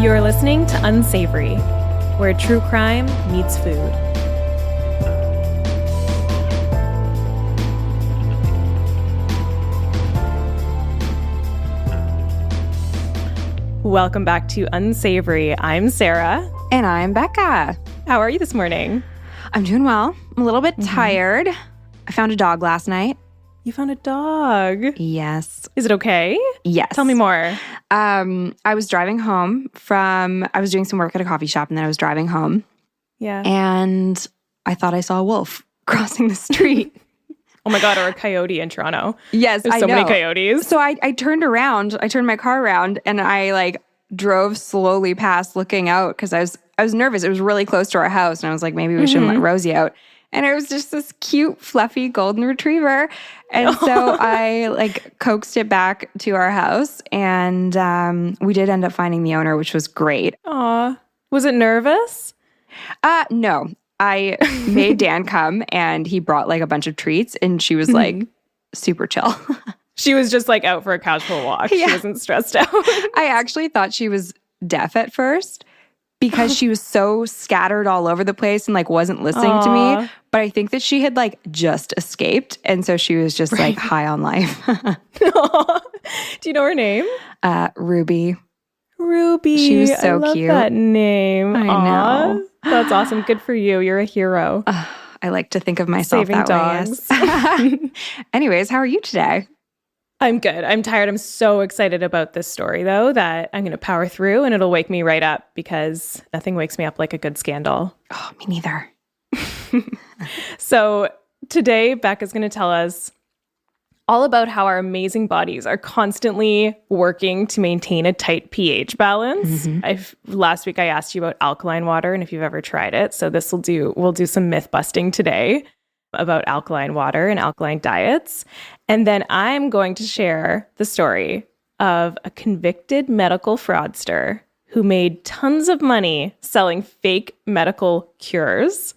You're listening to Unsavory, where true crime meets food. Welcome back to Unsavory. I'm Sarah. And I'm Becca. How are you this morning? I'm doing well. I'm a little bit tired. I found a dog last night. You found a dog? Yes. Is it okay? Yes. Tell me more. I was driving home I was doing some work at a coffee shop, and then I was driving home. Yeah. And I thought I saw a wolf crossing the street. Oh my God, or a coyote in Toronto. Yes, There's so many coyotes. So I turned my car around, and I drove slowly past looking out because I was nervous. It was really close to our house, and I was like, maybe we shouldn't let Rosie out. And it was just this cute, fluffy golden retriever. And so I coaxed it back to our house, and we did end up finding the owner, which was great. Aw. Was it nervous? No. I made Dan come, and he brought a bunch of treats, and she was super chill. She was just out for a casual walk. Yeah. She wasn't stressed out. I actually thought she was deaf at first because she was so scattered all over the place and wasn't listening to me. But I think that she had just escaped, and so she was just high on life. Do you know her name? Ruby. Ruby. She was so I cute. love that name. I know. That's awesome. Good for you. You're a hero. I like to think of myself saving that dogs. way. Yes. Anyways, how are you today? I'm good. I'm tired. I'm so excited about this story, though, that I'm going to power through, and it'll wake me right up because nothing wakes me up like a good scandal. Oh, me neither. So today, Becca's going to tell us all about how our amazing bodies are constantly working to maintain a tight pH balance. Last week I asked you about alkaline water and if you've ever tried it. So we'll do some myth busting today about alkaline water and alkaline diets. And then I'm going to share the story of a convicted medical fraudster who made tons of money selling fake medical cures,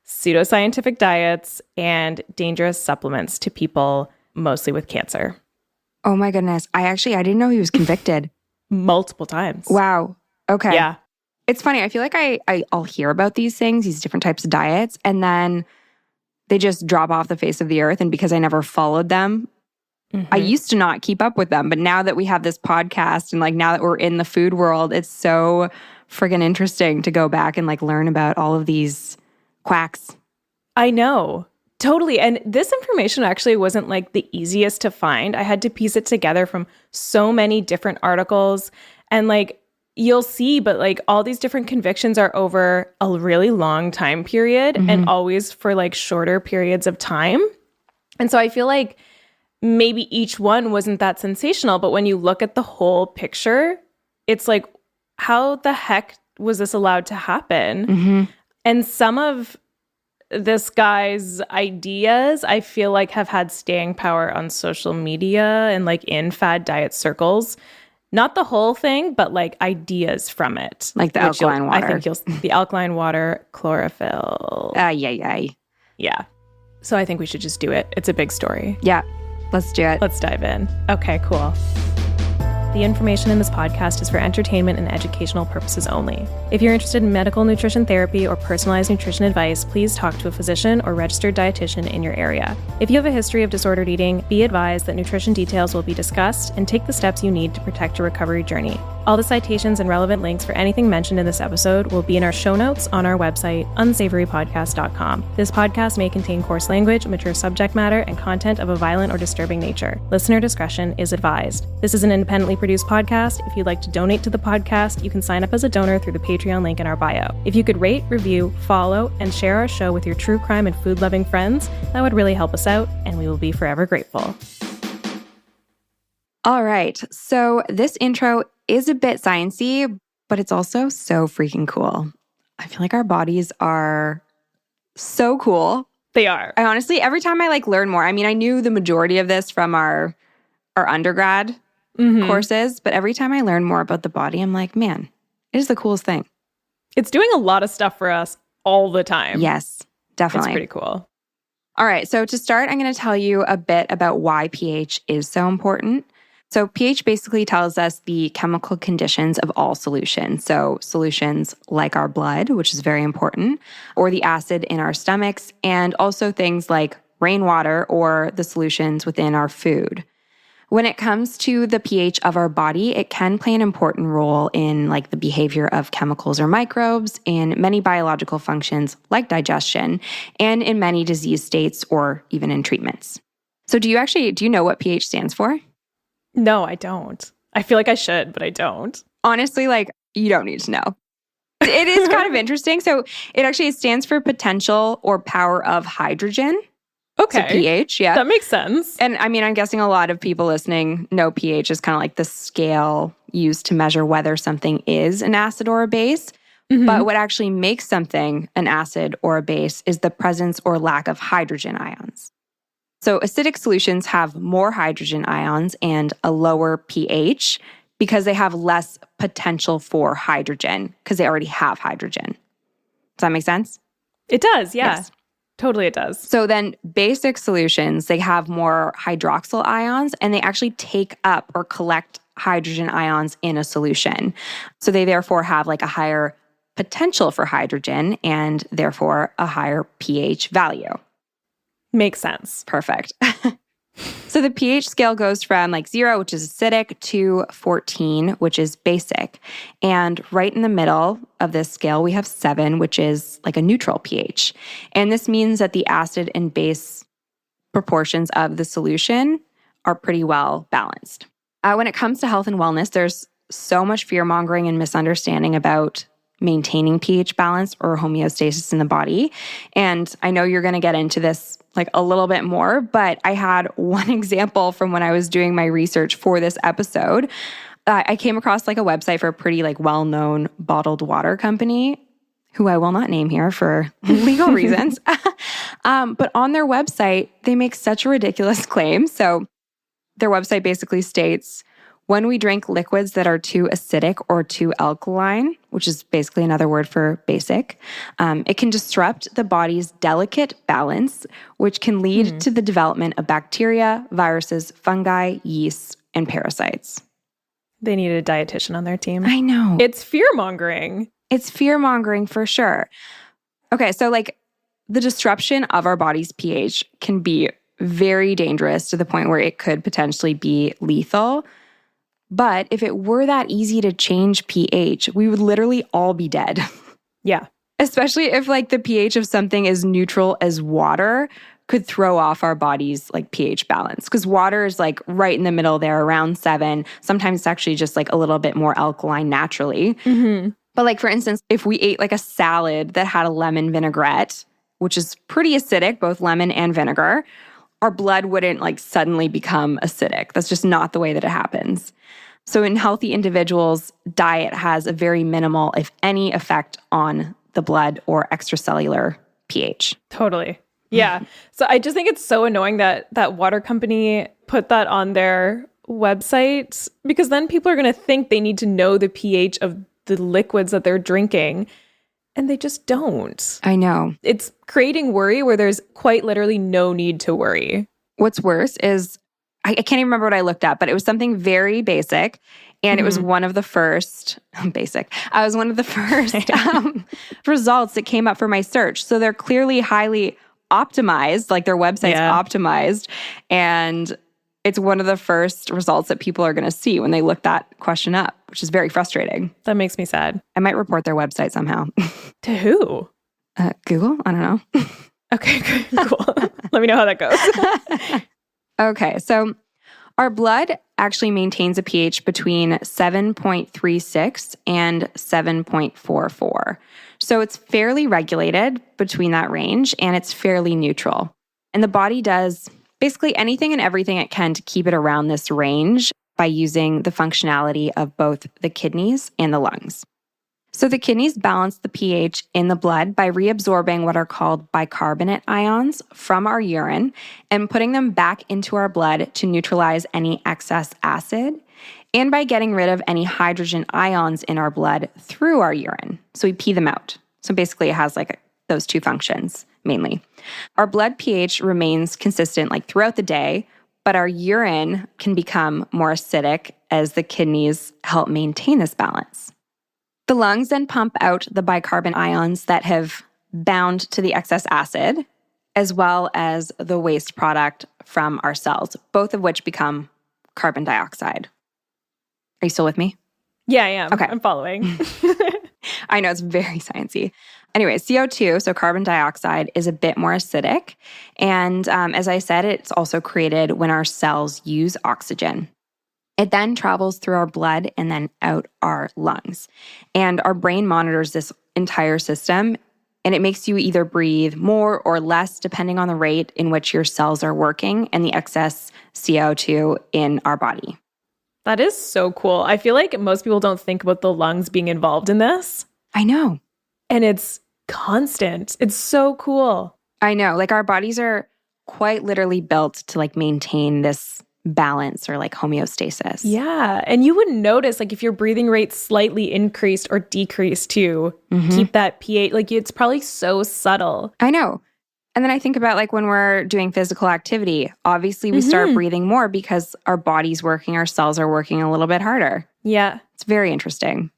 pseudoscientific diets, and dangerous supplements to people mostly with cancer. Oh my goodness. I didn't know he was convicted. Multiple times. Wow. Okay. Yeah. It's funny. I feel like I'll hear about these things, these different types of diets, and then they just drop off the face of the earth. And because I never followed them, I used to not keep up with them. But now that we have this podcast and now that we're in the food world, it's so friggin' interesting to go back and learn about all of these quacks. I know. Totally. And this information actually wasn't the easiest to find. I had to piece it together from so many different articles. And you'll see, but all these different convictions are over a really long time period and always for shorter periods of time. And so I feel maybe each one wasn't that sensational, but when you look at the whole picture, it's how the heck was this allowed to happen? And some of this guy's ideas, I feel have had staying power on social media and in fad diet circles. Not the whole thing, but ideas from it. Like the alkaline water. I think the alkaline water, chlorophyll. Yeah. So I think we should just do it. It's a big story. Yeah. Let's do it. Let's dive in. Okay, cool. The information in this podcast is for entertainment and educational purposes only. If you're interested in medical nutrition therapy or personalized nutrition advice, please talk to a physician or registered dietitian in your area. If you have a history of disordered eating, be advised that nutrition details will be discussed and take the steps you need to protect your recovery journey. All the citations and relevant links for anything mentioned in this episode will be in our show notes on our website, unsavorypodcast.com. This podcast may contain coarse language, mature subject matter, and content of a violent or disturbing nature. Listener discretion is advised. This is an independently produced podcast. If you'd like to donate to the podcast, you can sign up as a donor through the Patreon link in our bio. If you could rate, review, follow, and share our show with your true crime and food-loving friends, that would really help us out, and we will be forever grateful. All right. So this intro is a bit sciencey, but it's also so freaking cool. I feel like our bodies are so cool. They are. I honestly, every time I learn more, I knew the majority of this from our undergrad courses, but every time I learn more about the body, I'm like, man, it is the coolest thing. It's doing a lot of stuff for us all the time. Yes, definitely. It's pretty cool. All right. So to start, I'm going to tell you a bit about why pH is so important. So pH basically tells us the chemical conditions of all solutions. So solutions like our blood, which is very important, or the acid in our stomachs, and also things like rainwater or the solutions within our food. When it comes to the pH of our body, it can play an important role in like the behavior of chemicals or microbes in many biological functions like digestion and in many disease states or even in treatments. So do you know what pH stands for? No, I don't. I feel like I should, but I don't. Honestly, like you don't need to know. It is kind of interesting. So it stands for potential or power of hydrogen. Okay. So pH, yeah. That makes sense. And I mean, I'm guessing a lot of people listening know pH is kind of like the scale used to measure whether something is an acid or a base. Mm-hmm. But what actually makes something an acid or a base is the presence or lack of hydrogen ions. So acidic solutions have more hydrogen ions and a lower pH because they have less potential for hydrogen because they already have hydrogen. Does that make sense? It does, yeah. Yes. Totally it does. So then basic solutions, they have more hydroxyl ions and they actually take up or collect hydrogen ions in a solution. So they therefore have like a higher potential for hydrogen and therefore a higher pH value. Makes sense. Perfect. So the pH scale goes from like 0, which is acidic, to 14, which is basic. And right in the middle of this scale, we have 7, which is like a neutral pH. And this means that the acid and base proportions of the solution are pretty well balanced. When it comes to health and wellness, there's so much fear-mongering and misunderstanding about maintaining pH balance or homeostasis in the body. And I know you're going to get into this like a little bit more, but I had one example from when I was doing my research for this episode. I came across like a website for a pretty like well-known bottled water company, who I will not name here for legal reasons. But on their website, they make such a ridiculous claim. So their website basically states, when we drink liquids that are too acidic or too alkaline, which is basically another word for basic, it can disrupt the body's delicate balance, which can lead to the development of bacteria, viruses, fungi, yeasts, and parasites. They needed a dietitian on their team. I know. It's fear-mongering. It's fear-mongering for sure. Okay, so like the disruption of our body's pH can be very dangerous to the point where it could potentially be lethal. But if it were that easy to change pH, we would literally all be dead. Yeah. Especially if like the pH of something as neutral as water could throw off our body's like pH balance. Because water is like right in the middle there, around 7. Sometimes it's actually just like a little bit more alkaline naturally. Mm-hmm. But like for instance, if we ate like a salad that had a lemon vinaigrette, which is pretty acidic, both lemon and vinegar, our blood wouldn't like suddenly become acidic. That's just not the way that it happens. So in healthy individuals, diet has a very minimal, if any, effect on the blood or extracellular pH. Totally. Yeah. So I just think it's so annoying that that water company put that on their website, because then people are going to think they need to know the pH of the liquids that they're drinking. And they just don't. I know. It's creating worry where there's quite literally no need to worry. What's worse is, I can't even remember what I looked at, but it was something very basic. And it was one of the first, I was one of the first results that came up for my search. So they're clearly highly optimized, like their website's optimized. And it's one of the first results that people are going to see when they look that question up, which is very frustrating. That makes me sad. I might report their website somehow. To who? Google? I don't know. Okay, cool. Let me know how that goes. Okay, so our blood actually maintains a pH between 7.36 and 7.44. So it's fairly regulated between that range, and it's fairly neutral. And the body does basically anything and everything it can to keep it around this range by using the functionality of both the kidneys and the lungs. So the kidneys balance the pH in the blood by reabsorbing what are called bicarbonate ions from our urine and putting them back into our blood to neutralize any excess acid, and by getting rid of any hydrogen ions in our blood through our urine. So we pee them out. So basically it has like those two functions mainly. Our blood pH remains consistent like throughout the day, but our urine can become more acidic as the kidneys help maintain this balance. The lungs then pump out the bicarbonate ions that have bound to the excess acid, as well as the waste product from our cells, both of which become carbon dioxide. Are you still with me? Yeah, I am. Okay. I'm following. I know, it's very sciencey. Anyway, CO2, so carbon dioxide, is a bit more acidic. And as I said, it's also created when our cells use oxygen. It then travels through our blood and then out our lungs. And our brain monitors this entire system, and it makes you either breathe more or less depending on the rate in which your cells are working and the excess CO2 in our body. That is so cool. I feel like most people don't think about the lungs being involved in this. I know. And it's constant. It's so cool. I know. Like, our bodies are quite literally built to like maintain this balance or like homeostasis. Yeah. And you wouldn't notice like if your breathing rate slightly increased or decreased to keep that pH. Like, it's probably so subtle. I know. And then I think about like when we're doing physical activity, obviously we start breathing more because our body's working, our cells are working a little bit harder. Yeah. It's very interesting.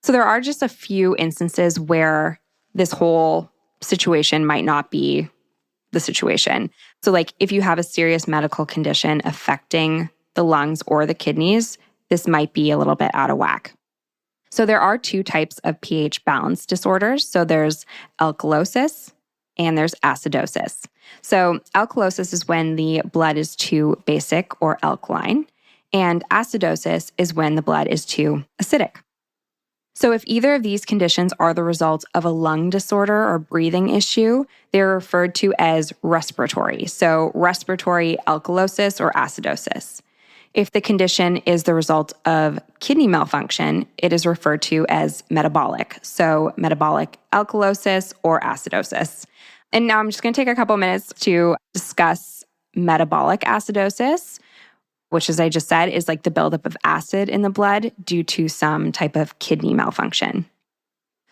So there are just a few instances where this whole situation might not be the situation. So like if you have a serious medical condition affecting the lungs or the kidneys, this might be a little bit out of whack. So there are two types of pH balance disorders. So there's alkalosis and there's acidosis. So alkalosis is when the blood is too basic or alkaline, and acidosis is when the blood is too acidic. So if either of these conditions are the result of a lung disorder or breathing issue, they're referred to as respiratory. So respiratory alkalosis or acidosis. If the condition is the result of kidney malfunction, it is referred to as metabolic. So metabolic alkalosis or acidosis. And now I'm just going to take a couple minutes to discuss metabolic acidosis, which, as I just said, is like the buildup of acid in the blood due to some type of kidney malfunction.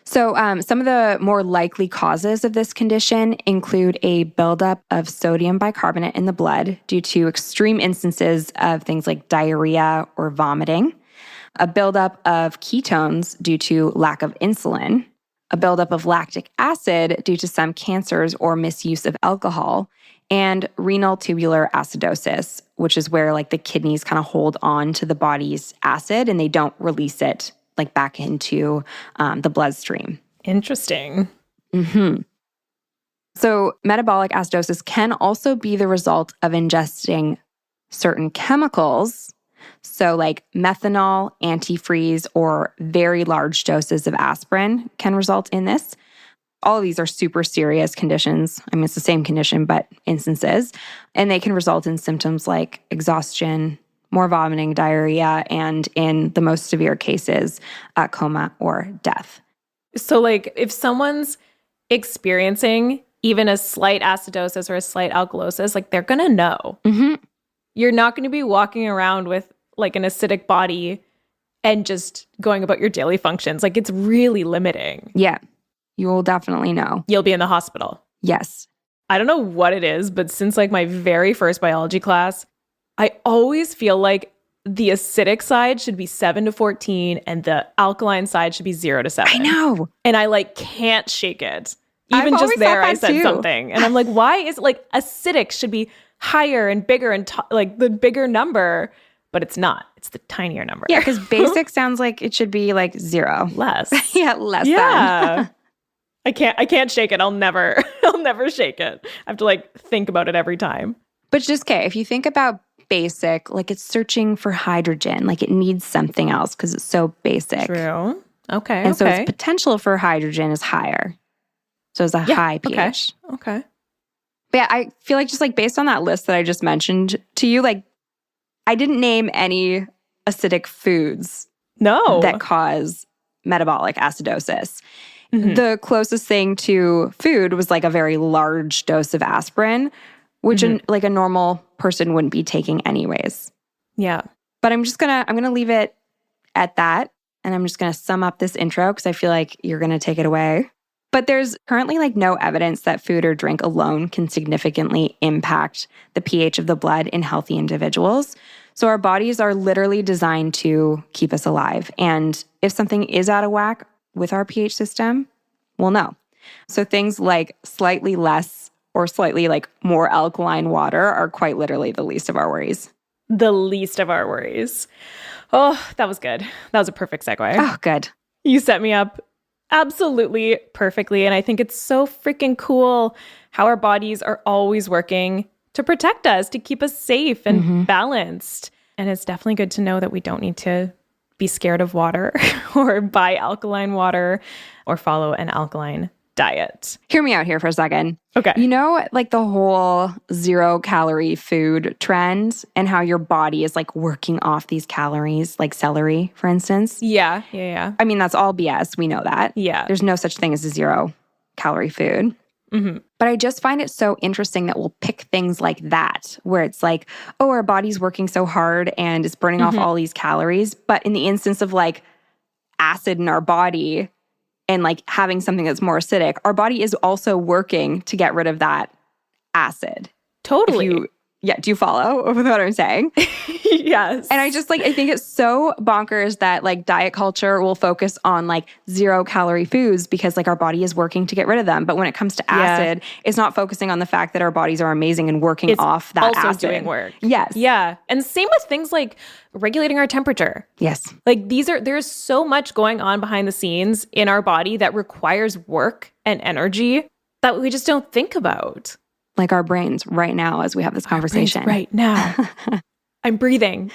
So some of the more likely causes of this condition include a buildup of sodium bicarbonate in the blood due to extreme instances of things like diarrhea or vomiting, a buildup of ketones due to lack of insulin, a buildup of lactic acid due to some cancers or misuse of alcohol, and renal tubular acidosis, which is where like the kidneys kind of hold on to the body's acid and they don't release it like back into the bloodstream. Interesting. So metabolic acidosis can also be the result of ingesting certain chemicals. So like methanol, antifreeze, or very large doses of aspirin can result in this. All of these are super serious conditions. I mean, it's the same condition, but instances. And they can result in symptoms like exhaustion, more vomiting, diarrhea, and in the most severe cases, coma or death. So like if someone's experiencing even a slight acidosis or a slight alkalosis, like they're going to know. You're not going to be walking around with like an acidic body and just going about your daily functions. Like it's really limiting. Yeah, you will definitely know. You'll be in the hospital. Yes. I don't know what it is, but since like my very first biology class, I always feel like the acidic side should be 7 to 14 and the alkaline side should be 0 to 7. I know. And I like can't shake it. Even I've just there, I always thought said that too. something. And I'm like, why is like acidic should be higher and bigger and like the bigger number, but it's not. It's the tinier number. Yeah, because basic sounds like it should be like 0. Less. Yeah, less Yeah. than. I can't shake it. I'll never shake it. I have to like think about it every time. But just okay, if you think about basic, like it's searching for hydrogen, like it needs something else because it's so basic. True. Okay. And so its potential for hydrogen is higher. So it's a high pH. Okay. But yeah, I feel like just like based on that list that I just mentioned to you, like I didn't name any acidic foods that cause metabolic acidosis. The closest thing to food was like a very large dose of aspirin, which like a normal person wouldn't be taking anyways. Yeah. But I'm gonna leave it at that. And I'm just gonna sum up this intro because I feel like you're gonna take it away. But there's currently like no evidence that food or drink alone can significantly impact the pH of the blood in healthy individuals. So our bodies are literally designed to keep us alive. And if something is out of whack with our pH system, we'll know. So things like slightly less or slightly like more alkaline water are quite literally the least of our worries. The least of our worries. Oh, that was good. That was a perfect segue. Oh, good. You set me up absolutely perfectly. And I think it's so freaking cool how our bodies are always working to protect us, to keep us safe and balanced. And it's definitely good to know that we don't need to be scared of water or buy alkaline water or follow an alkaline diet. Hear me out here for a second. Okay. You know, like the whole 0-calorie food trend and how your body is like working off these calories, like celery, for instance? Yeah. I mean, that's all BS. We know that. Yeah. There's no such thing as a 0-calorie food. But I just find it so interesting that we'll pick things like that, where it's like, oh, our body's working so hard and it's burning off all these calories. But in the instance of like acid in our body and like having something that's more acidic, our body is also working to get rid of that acid. Totally. Do you follow with what I'm saying? Yes. And I think it's so bonkers that like diet culture will focus on like 0-calorie foods because like our body is working to get rid of them. But when it comes to acid, it's not focusing on the fact that our bodies are amazing and working off that also acid. doing work. Yes. Yeah. And same with things like regulating our temperature. Yes. Like there's so much going on behind the scenes in our body that requires work and energy that we just don't think about. Like our brains right now as we have this conversation. Right now. I'm breathing.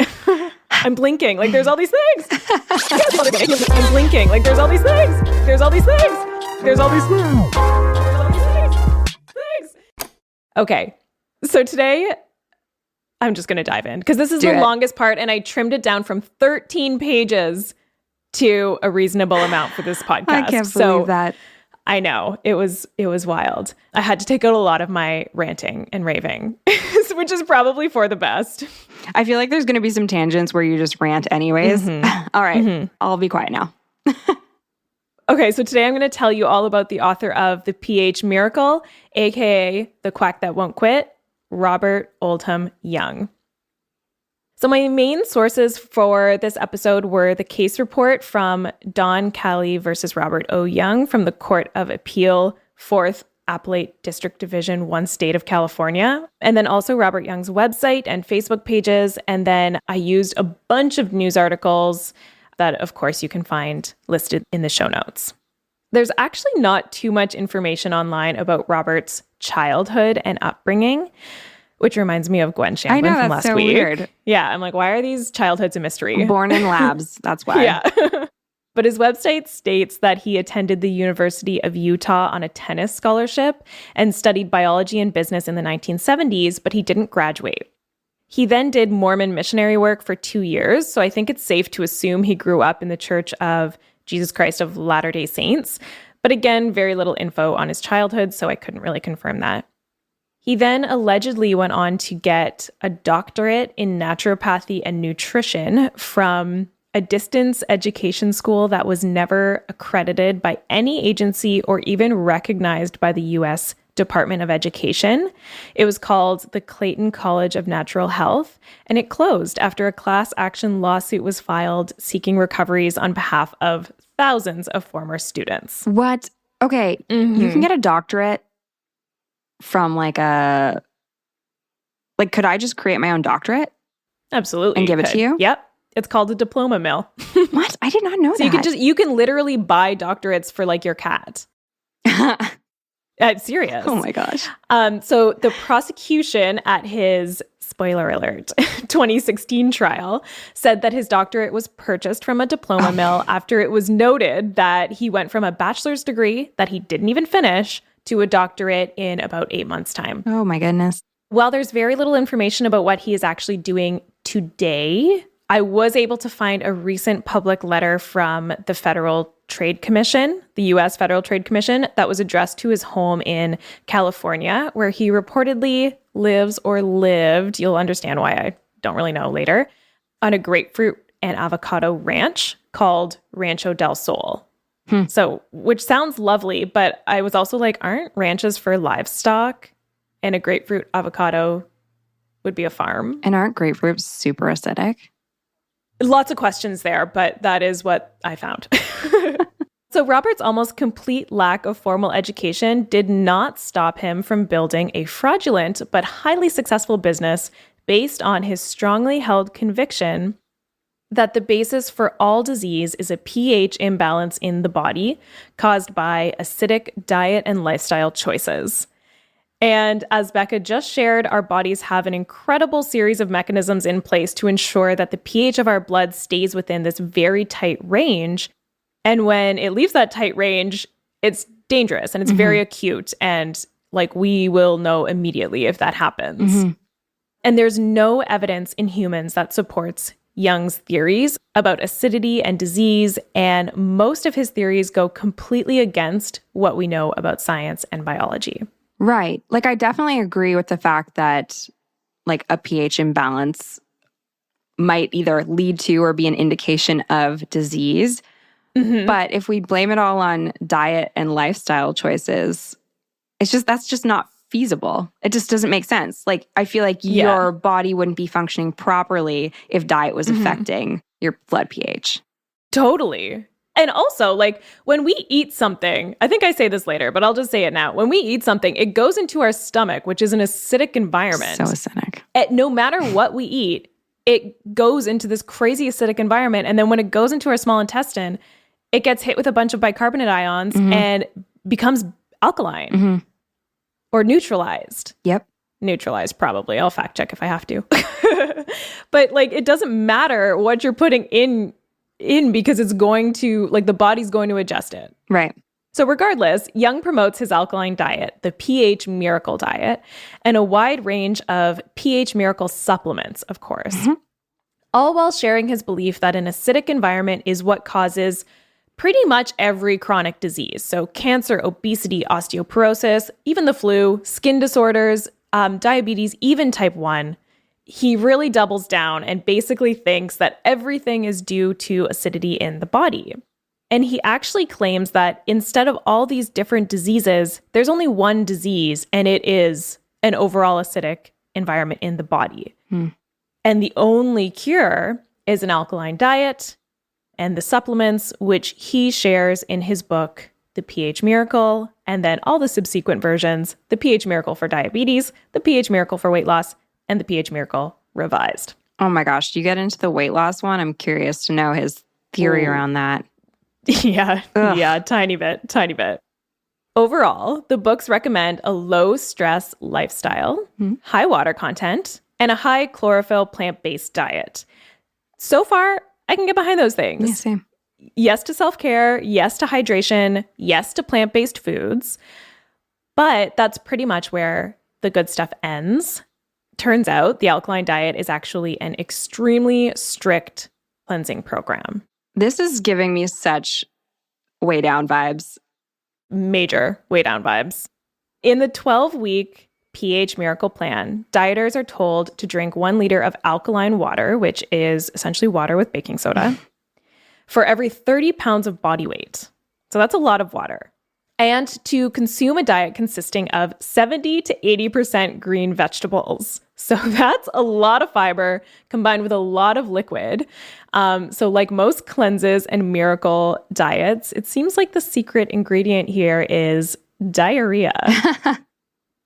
I'm blinking. Like there's all these things. I'm blinking. Like there's all these things. There's all these things. There's all these things. Okay. So today, I'm just going to dive in because this is the longest part and I trimmed it down from 13 pages to a reasonable amount for this podcast. I can't believe that. I know. It was wild. I had to take out a lot of my ranting and raving, which is probably for the best. I feel like there's going to be some tangents where you just rant anyways. All right. I'll be quiet now. Okay, so today I'm going to tell you all about the author of The pH Miracle, aka The Quack That Won't Quit, Robert Oldham Young. So my main sources for this episode were the case report from Don Cali versus Robert O. Young from the Court of Appeal, 4th Appellate District Division, 1 state of California, and then also Robert Young's website and Facebook pages. And then I used a bunch of news articles that, of course, you can find listed in the show notes. There's actually not too much information online about Robert's childhood and upbringing, which reminds me of Gwen Shamblin from last week. Weird. Yeah, I'm like, why are these childhoods a mystery? Born in labs, that's why. Yeah. But his website states that he attended the University of Utah on a tennis scholarship and studied biology and business in the 1970s, but he didn't graduate. He then did Mormon missionary work for 2 years, so I think it's safe to assume he grew up in the Church of Jesus Christ of Latter-day Saints. But again, very little info on his childhood, so I couldn't really confirm that. He then allegedly went on to get a doctorate in naturopathy and nutrition from a distance education school that was never accredited by any agency or even recognized by the U.S. Department of Education. It was called the Clayton College of Natural Health, and it closed after a class action lawsuit was filed seeking recoveries on behalf of thousands of former students. What? Okay, you can get a doctorate from like could I just create my own doctorate? Absolutely. And give it to you? Yep. It's called a diploma mill. What? I did not know that. So you can literally buy doctorates for like your cat. Serious. Oh my gosh. So the prosecution at his, spoiler alert, 2016 trial said that his doctorate was purchased from a diploma mill after it was noted that he went from a bachelor's degree that he didn't even finish to a doctorate in about 8 months' time. Oh my goodness. While there's very little information about what he is actually doing today, I was able to find a recent public letter from the Federal Trade Commission, the U.S. Federal Trade Commission, that was addressed to his home in California, where he reportedly lives or lived, you'll understand why, I don't really know later, on a grapefruit and avocado ranch called Rancho del Sol. So, which sounds lovely, but I was also like, aren't ranches for livestock? And a grapefruit avocado would be a farm. And aren't grapefruits super acidic? Lots of questions there, but that is what I found. So Robert's almost complete lack of formal education did not stop him from building a fraudulent but highly successful business based on his strongly held conviction that the basis for all disease is a pH imbalance in the body caused by acidic diet and lifestyle choices. And as Becca just shared, our bodies have an incredible series of mechanisms in place to ensure that the pH of our blood stays within this very tight range. And when it leaves that tight range, it's dangerous and it's very acute. And like we will know immediately if that happens. And there's no evidence in humans that supports Jung's theories about acidity and disease. And most of his theories go completely against what we know about science and biology. Right. Like, I definitely agree with the fact that, like, a pH imbalance might either lead to or be an indication of disease. But if we blame it all on diet and lifestyle choices, that's just not feasible. It just doesn't make sense. Like, I feel like your body wouldn't be functioning properly if diet was affecting your blood pH. Totally. And also, like, when we eat something, I think I say this later, but I'll just say it now. When we eat something, it goes into our stomach, which is an acidic environment. So acidic. No matter what we eat, it goes into this crazy acidic environment. And then when it goes into our small intestine, it gets hit with a bunch of bicarbonate ions and becomes alkaline or neutralized. Yep. Neutralized, probably. I'll fact check if I have to. But like, it doesn't matter what you're putting in because it's going to, like, the body's going to adjust it. Right. So regardless, Jung promotes his alkaline diet, the pH miracle diet, and a wide range of pH miracle supplements, of course, all while sharing his belief that an acidic environment is what causes pretty much every chronic disease. So cancer, obesity, osteoporosis, even the flu, skin disorders, diabetes, even type 1. He really doubles down and basically thinks that everything is due to acidity in the body. And he actually claims that instead of all these different diseases, there's only one disease, and it is an overall acidic environment in the body. And the only cure is an alkaline diet and the supplements, which he shares in his book, The pH Miracle, and then all the subsequent versions, The pH Miracle for Diabetes, The pH Miracle for Weight Loss, and The pH Miracle Revised. Oh my gosh. Do you get into the weight loss one? I'm curious to know his theory around that. Yeah. Tiny bit. Overall, the books recommend a low-stress lifestyle, high water content, and a high chlorophyll plant-based diet. So far, I can get behind those things. Yeah, same. Yes to self-care, yes to hydration, yes to plant-based foods. But that's pretty much where the good stuff ends. Turns out the alkaline diet is actually an extremely strict cleansing program. This is giving me such way down vibes. Major way down vibes. In the 12-week pH Miracle Plan, dieters are told to drink 1 liter of alkaline water, which is essentially water with baking soda, for every 30 pounds of body weight. So that's a lot of water. And to consume a diet consisting of 70 to 80% green vegetables. So that's a lot of fiber combined with a lot of liquid. So like most cleanses and miracle diets, it seems like the secret ingredient here is diarrhea.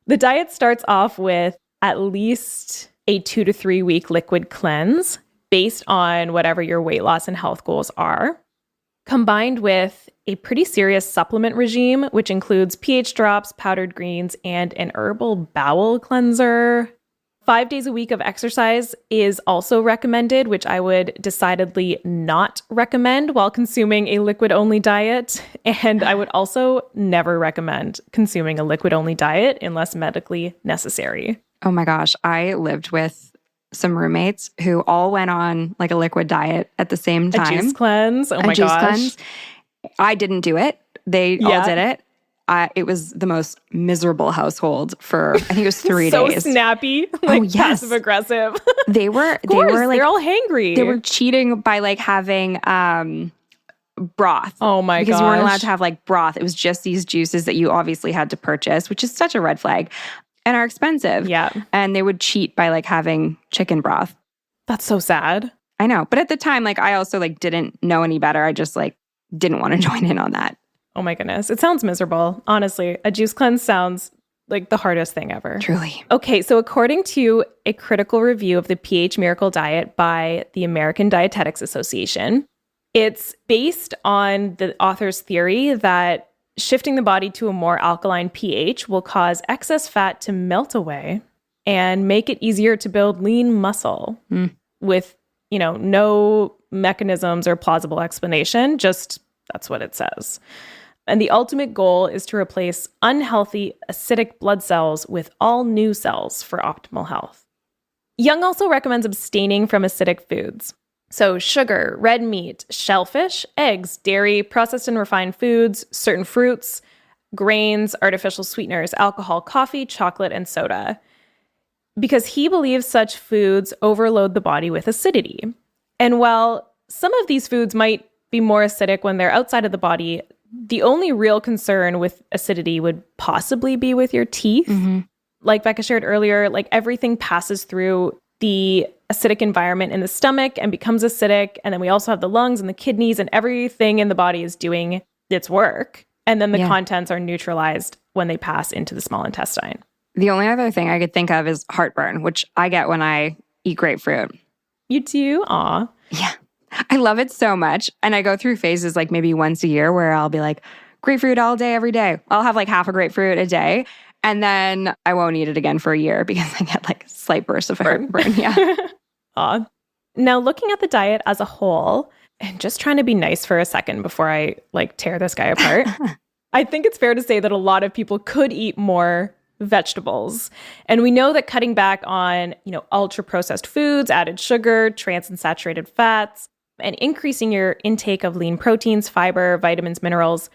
The diet starts off with at least a 2 to 3 week liquid cleanse based on whatever your weight loss and health goals are, combined with a pretty serious supplement regime, which includes pH drops, powdered greens, and an herbal bowel cleanser. 5 days a week of exercise is also recommended, which I would decidedly not recommend while consuming a liquid-only diet. And I would also never recommend consuming a liquid-only diet unless medically necessary. Oh my gosh. I lived with some roommates who all went on like a liquid diet at the same time. A juice cleanse? Oh my gosh. Cleanse. I didn't do it. They all did it. It was the most miserable household for, I think it was 3 days. So snappy, like passive aggressive. They were like, they're all hangry. They were cheating by like having broth. Oh my gosh. Because you weren't allowed to have like broth. It was just these juices that you obviously had to purchase, which is such a red flag and are expensive. Yeah. And they would cheat by like having chicken broth. That's so sad. I know. But at the time, like I also like didn't know any better. I just like didn't want to join in on that. Oh my goodness. It sounds miserable. Honestly, a juice cleanse sounds like the hardest thing ever. Truly. Okay, so according to a critical review of the pH Miracle Diet by the American Dietetics Association, it's based on the author's theory that shifting the body to a more alkaline pH will cause excess fat to melt away and make it easier to build lean muscle with, no mechanisms or plausible explanation. Just that's what it says. And the ultimate goal is to replace unhealthy acidic blood cells with all new cells for optimal health. Young also recommends abstaining from acidic foods. So sugar, red meat, shellfish, eggs, dairy, processed and refined foods, certain fruits, grains, artificial sweeteners, alcohol, coffee, chocolate, and soda. Because he believes such foods overload the body with acidity. And while some of these foods might be more acidic when they're outside of the body, the only real concern with acidity would possibly be with your teeth. Like Becca shared earlier, like everything passes through the acidic environment in the stomach and becomes acidic. And then we also have the lungs and the kidneys, and everything in the body is doing its work. And then the contents are neutralized when they pass into the small intestine. The only other thing I could think of is heartburn, which I get when I eat grapefruit. You too? Aw. Yeah. I love it so much. And I go through phases like maybe once a year where I'll be like, grapefruit all day, every day. I'll have like half a grapefruit a day. And then I won't eat it again for a year because I get like a slight burst of heartburn. Yeah. Aw. Now, looking at the diet as a whole, and just trying to be nice for a second before I like tear this guy apart, I think it's fair to say that a lot of people could eat more vegetables. And we know that cutting back on, ultra processed foods, added sugar, trans and saturated fats, and increasing your intake of lean proteins, fiber, vitamins, minerals,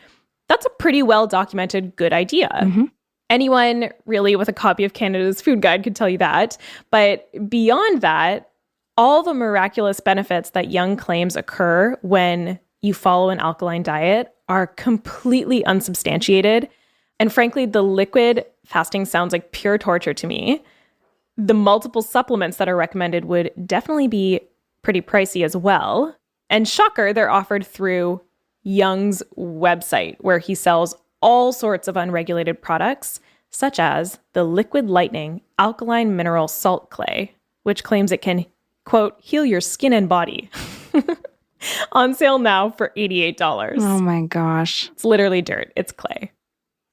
that's a pretty well documented good idea. Anyone really with a copy of Canada's Food Guide could tell you that. But beyond that, all the miraculous benefits that Young claims occur when you follow an alkaline diet are completely unsubstantiated. And frankly, the liquid fasting sounds like pure torture to me. The multiple supplements that are recommended would definitely be pretty pricey as well. And shocker, they're offered through Young's website, where he sells all sorts of unregulated products, such as the Liquid Lightning Alkaline Mineral Salt Clay, which claims it can, quote, heal your skin and body. On sale now for $88. Oh my gosh. It's literally dirt. It's clay.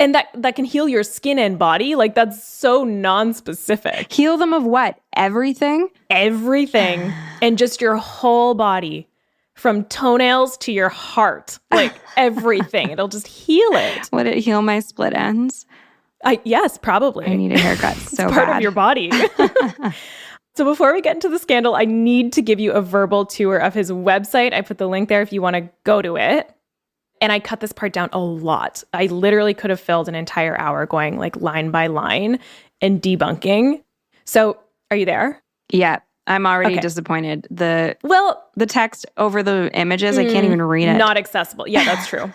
And that can heal your skin and body? Like, that's so non-specific. Heal them of what? Everything? Everything. And just your whole body. From toenails to your heart. Like, everything. It'll just heal it. Would it heal my split ends? Yes, probably. I need a haircut so it's part bad. of your body. So before we get into the scandal, I need to give you a verbal tour of his website. I put the link there if you want to go to it. And I cut this part down a lot. I literally could have filled an entire hour going like line by line and debunking. So are you there? Yeah, I'm already disappointed. The text over the images, I can't even read it. Not accessible. Yeah, that's true.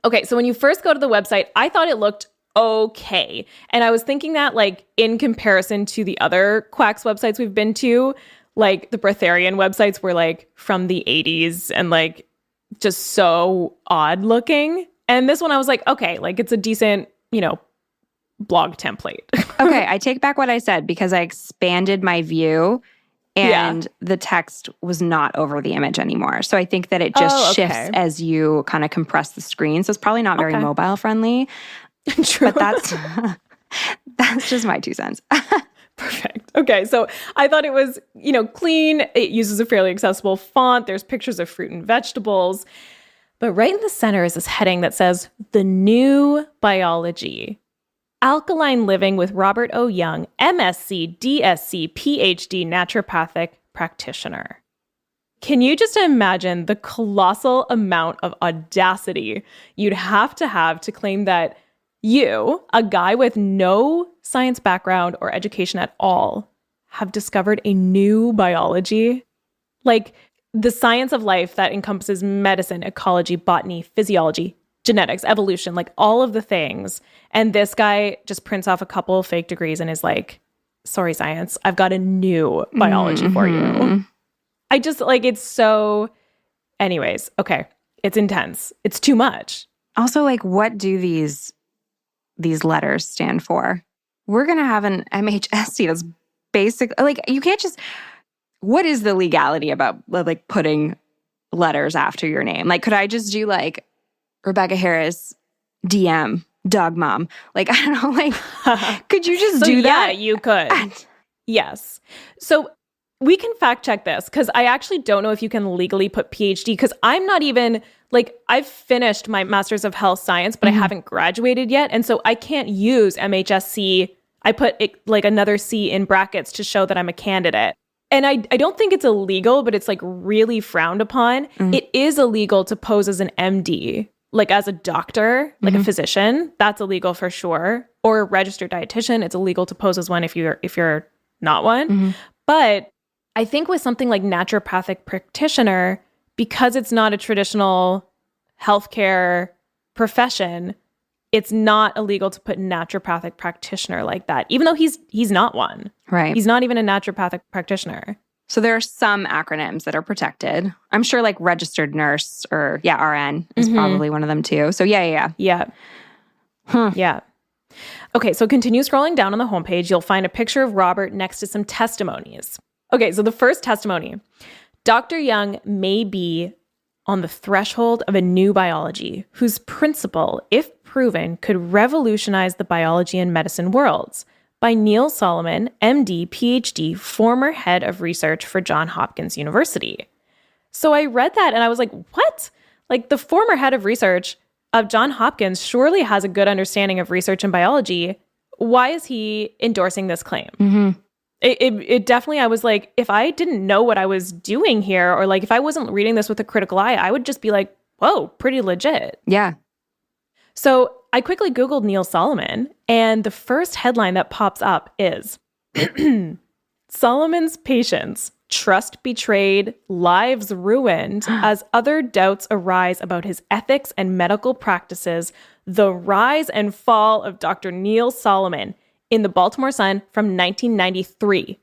Okay, so when you first go to the website, I thought it looked okay. And I was thinking that like in comparison to the other Quacks websites we've been to, like the Breatharian websites were like from the 80s and like just so odd looking. And this one I was like, okay, like it's a decent, blog template. Okay, I take back what I said because I expanded my view and the text was not over the image anymore. So I think that it just shifts as you kind of compress the screen. So it's probably not very mobile friendly. True. But that's just my 2 cents. Perfect. Okay, so I thought it was, clean. It uses a fairly accessible font. There's pictures of fruit and vegetables. But right in the center is this heading that says, The New Biology. Alkaline Living with Robert O. Young, MSc, DSc, PhD, naturopathic practitioner. Can you just imagine the colossal amount of audacity you'd have to claim that you, a guy with no science background or education at all, have discovered a new biology? Like, the science of life that encompasses medicine, ecology, botany, physiology, genetics, evolution, like all of the things. And this guy just prints off a couple of fake degrees and is like, sorry, science, I've got a new biology for you. I just like, it's so, anyways, okay. It's intense. It's too much. Also, like, what do these letters stand for? We're going to have an MHSC that's basic. Like, you can't just, what is the legality about like putting letters after your name? Like, could I just do like Rebecca Harris, DM, dog mom? Like, I don't know, like, could you just do that? Yeah, you could. Yes. So we can fact check this because I actually don't know if you can legally put PhD because I'm not even, like, I've finished my Master's of Health Science, but I haven't graduated yet. And so I can't use MHSC. I put it, like another C in brackets to show that I'm a candidate. And I don't think it's illegal, but it's like really frowned upon. It is illegal to pose as an MD, like as a doctor, like a physician. That's illegal for sure. Or a registered dietitian. It's illegal to pose as one if you're not one. But I think with something like naturopathic practitioner, because it's not a traditional healthcare profession, it's not illegal to put naturopathic practitioner like that, even though he's not one. Right. He's not even a naturopathic practitioner. So there are some acronyms that are protected. I'm sure like registered nurse or RN is probably one of them too. So yeah. Yeah. Okay, so continue scrolling down on the homepage. You'll find a picture of Robert next to some testimonies. Okay, so the first testimony. Dr. Young may be on the threshold of a new biology whose principle, if proven, could revolutionize the biology and medicine worlds, by Neil Solomon, MD, PhD, former head of research for Johns Hopkins University. So I read that and I was like, what? Like the former head of research of Johns Hopkins surely has a good understanding of research and biology. Why is he endorsing this claim? It definitely, I was like, if I didn't know what I was doing here, or like if I wasn't reading this with a critical eye, I would just be like, whoa, pretty legit. Yeah. So I quickly Googled Neil Solomon, and the first headline that pops up is Solomon's patients, trust betrayed, lives ruined as other doubts arise about his ethics and medical practices, the rise and fall of Dr. Neil Solomon in the Baltimore Sun from 1993.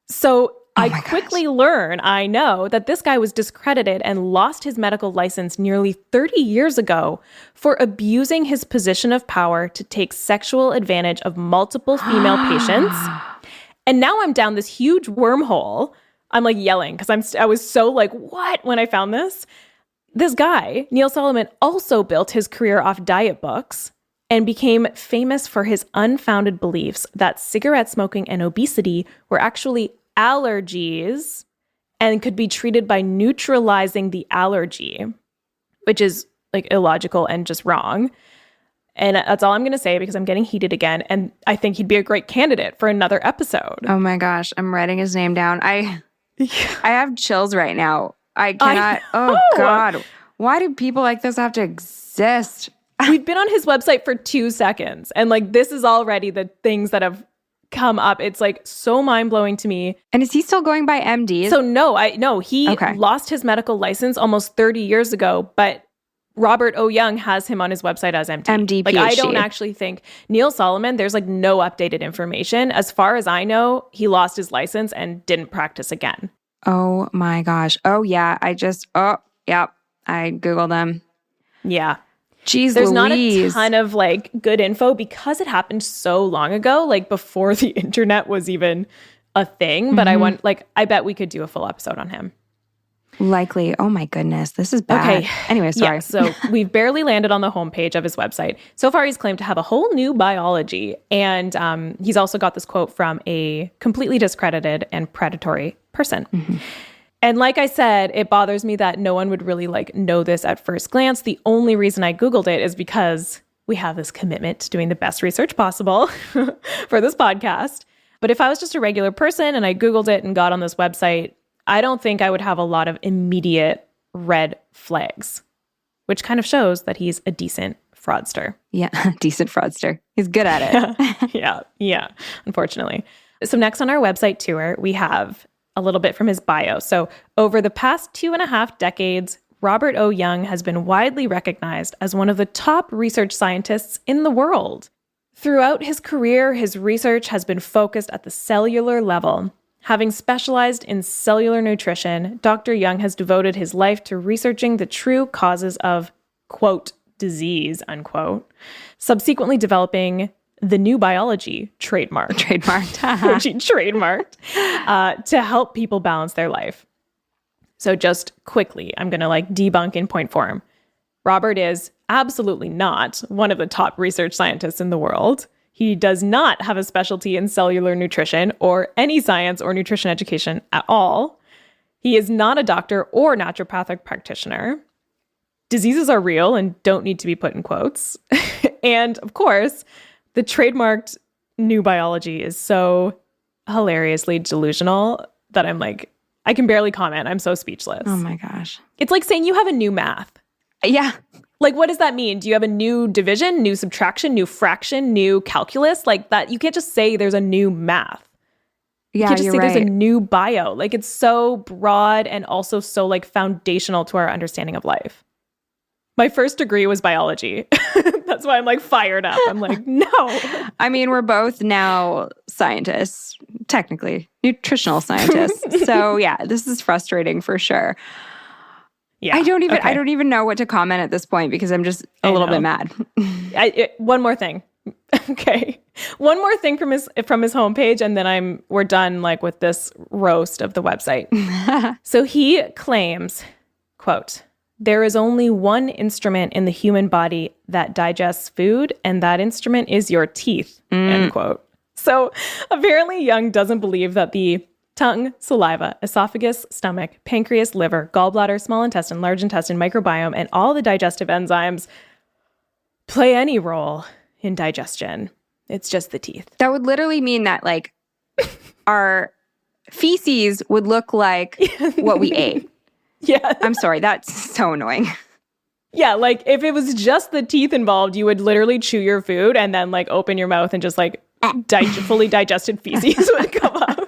So I quickly learn, I know, that this guy was discredited and lost his medical license nearly 30 years ago for abusing his position of power to take sexual advantage of multiple female patients. And now I'm down this huge wormhole. I'm like yelling because I was so like, what, when I found this? This guy, Neil Solomon, also built his career off diet books and became famous for his unfounded beliefs that cigarette smoking and obesity were actually allergies and could be treated by neutralizing the allergy, which is like illogical and just wrong. And that's all I'm going to say because I'm getting heated again. And I think he'd be a great candidate for another episode. Oh my gosh. I'm writing his name down. I have chills right now. I cannot. Oh God. Why do people like this have to exist? We've been on his website for 2 seconds. And like, this is already the things that have come up. It's like so mind-blowing to me. And is he still going by MD? So no, he lost his medical license almost 30 years ago, but Robert O. Young has him on his website as MD. MD, like, PhD. I don't actually think Neil Solomon, there's like no updated information. As far as I know, he lost his license and didn't practice again. Oh my gosh. Oh yeah. I Googled him. Yeah. Jeez, there's Louise. Not a ton of like good info because it happened so long ago, like before the internet was even a thing. But I bet we could do a full episode on him. Likely. Oh my goodness. This is bad. Okay. Anyway, sorry. Yeah, so we've barely landed on the homepage of his website. So far, he's claimed to have a whole new biology. And he's also got this quote from a completely discredited and predatory person. And like I said, it bothers me that no one would really like know this at first glance. The only reason I Googled it is because we have this commitment to doing the best research possible for this podcast. But if I was just a regular person and I Googled it and got on this website, I don't think I would have a lot of immediate red flags, which kind of shows that he's a decent fraudster. Yeah, decent fraudster. He's good at it. Yeah, unfortunately. So next on our website tour, we have a little bit from his bio. So over the past 2.5 decades, Robert O. Young has been widely recognized as one of the top research scientists in the world. Throughout his career, his research has been focused at the cellular level. Having specialized in cellular nutrition, Dr. Young has devoted his life to researching the true causes of, quote, disease, unquote, subsequently developing the new biology trademarked, which he trademarked, to help people balance their life. So just quickly, I'm going to debunk in point form. Robert is absolutely not one of the top research scientists in the world. He does not have a specialty in cellular nutrition or any science or nutrition education at all. He is not a doctor or naturopathic practitioner. Diseases are real and don't need to be put in quotes. And of course, the trademarked new biology is so hilariously delusional that I'm I can barely comment. I'm so speechless. Oh my gosh. It's like saying you have a new math. Yeah. What does that mean? Do you have a new division, new subtraction, new fraction, new calculus? That you can't just say there's a new math. Yeah, you can't just say right. there's a new bio. It's so broad and also so foundational to our understanding of life. My first degree was biology. That's why I'm fired up. I'm no. I mean, we're both now scientists, technically, nutritional scientists. So yeah, this is frustrating for sure. Yeah. I don't even know what to comment at this point because I'm just a little bit mad. One more thing. Okay. One more thing from his homepage, and then we're done with this roast of the website. So he claims, quote, "There is only one instrument in the human body that digests food, and that instrument is your teeth," end quote. So apparently Young doesn't believe that the tongue, saliva, esophagus, stomach, pancreas, liver, gallbladder, small intestine, large intestine, microbiome, and all the digestive enzymes play any role in digestion. It's just the teeth. That would literally mean that our feces would look like what we ate. Yeah. I'm sorry. That's so annoying. Yeah. If it was just the teeth involved, you would literally chew your food and then open your mouth and just fully digested feces would come out.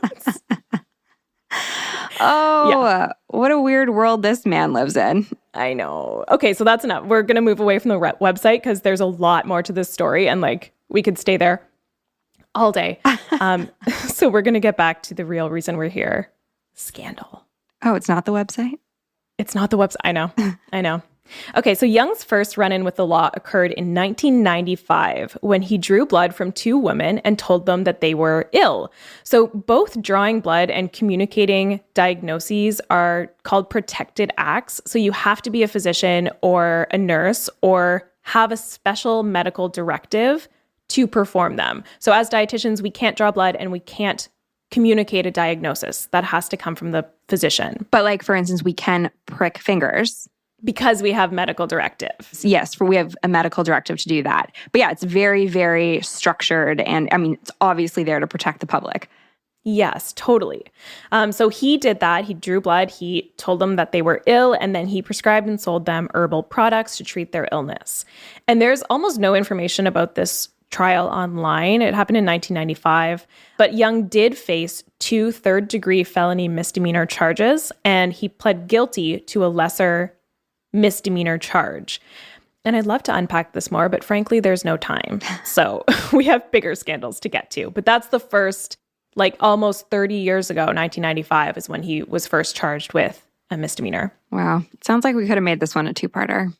Oh, yeah. What a weird world this man lives in. I know. Okay, so that's enough. We're going to move away from the website because there's a lot more to this story and we could stay there all day. So we're going to get back to the real reason we're here. Scandal. Oh, it's not the website? It's not the website. I know. I know. Okay, so Young's first run-in with the law occurred in 1995 when he drew blood from 2 women and told them that they were ill. So both drawing blood and communicating diagnoses are called protected acts. So you have to be a physician or a nurse or have a special medical directive to perform them. So as dietitians, we can't draw blood and we can't communicate a diagnosis. That has to come from the physician. But for instance, we can prick fingers. Because we have medical directives. Yes, we have a medical directive to do that. But yeah, it's very, very structured. And it's obviously there to protect the public. Yes, totally. So he did that. He drew blood. He told them that they were ill. And then he prescribed and sold them herbal products to treat their illness. And there's almost no information about this trial online. It happened in 1995. But Young did face 2 third-degree felony misdemeanor charges. And he pled guilty to a lesser misdemeanor charge. And I'd love to unpack this more, but frankly, there's no time. So we have bigger scandals to get to. But that's the first, almost 30 years ago, 1995 is when he was first charged with a misdemeanor. Wow. It sounds like we could have made this one a 2-parter.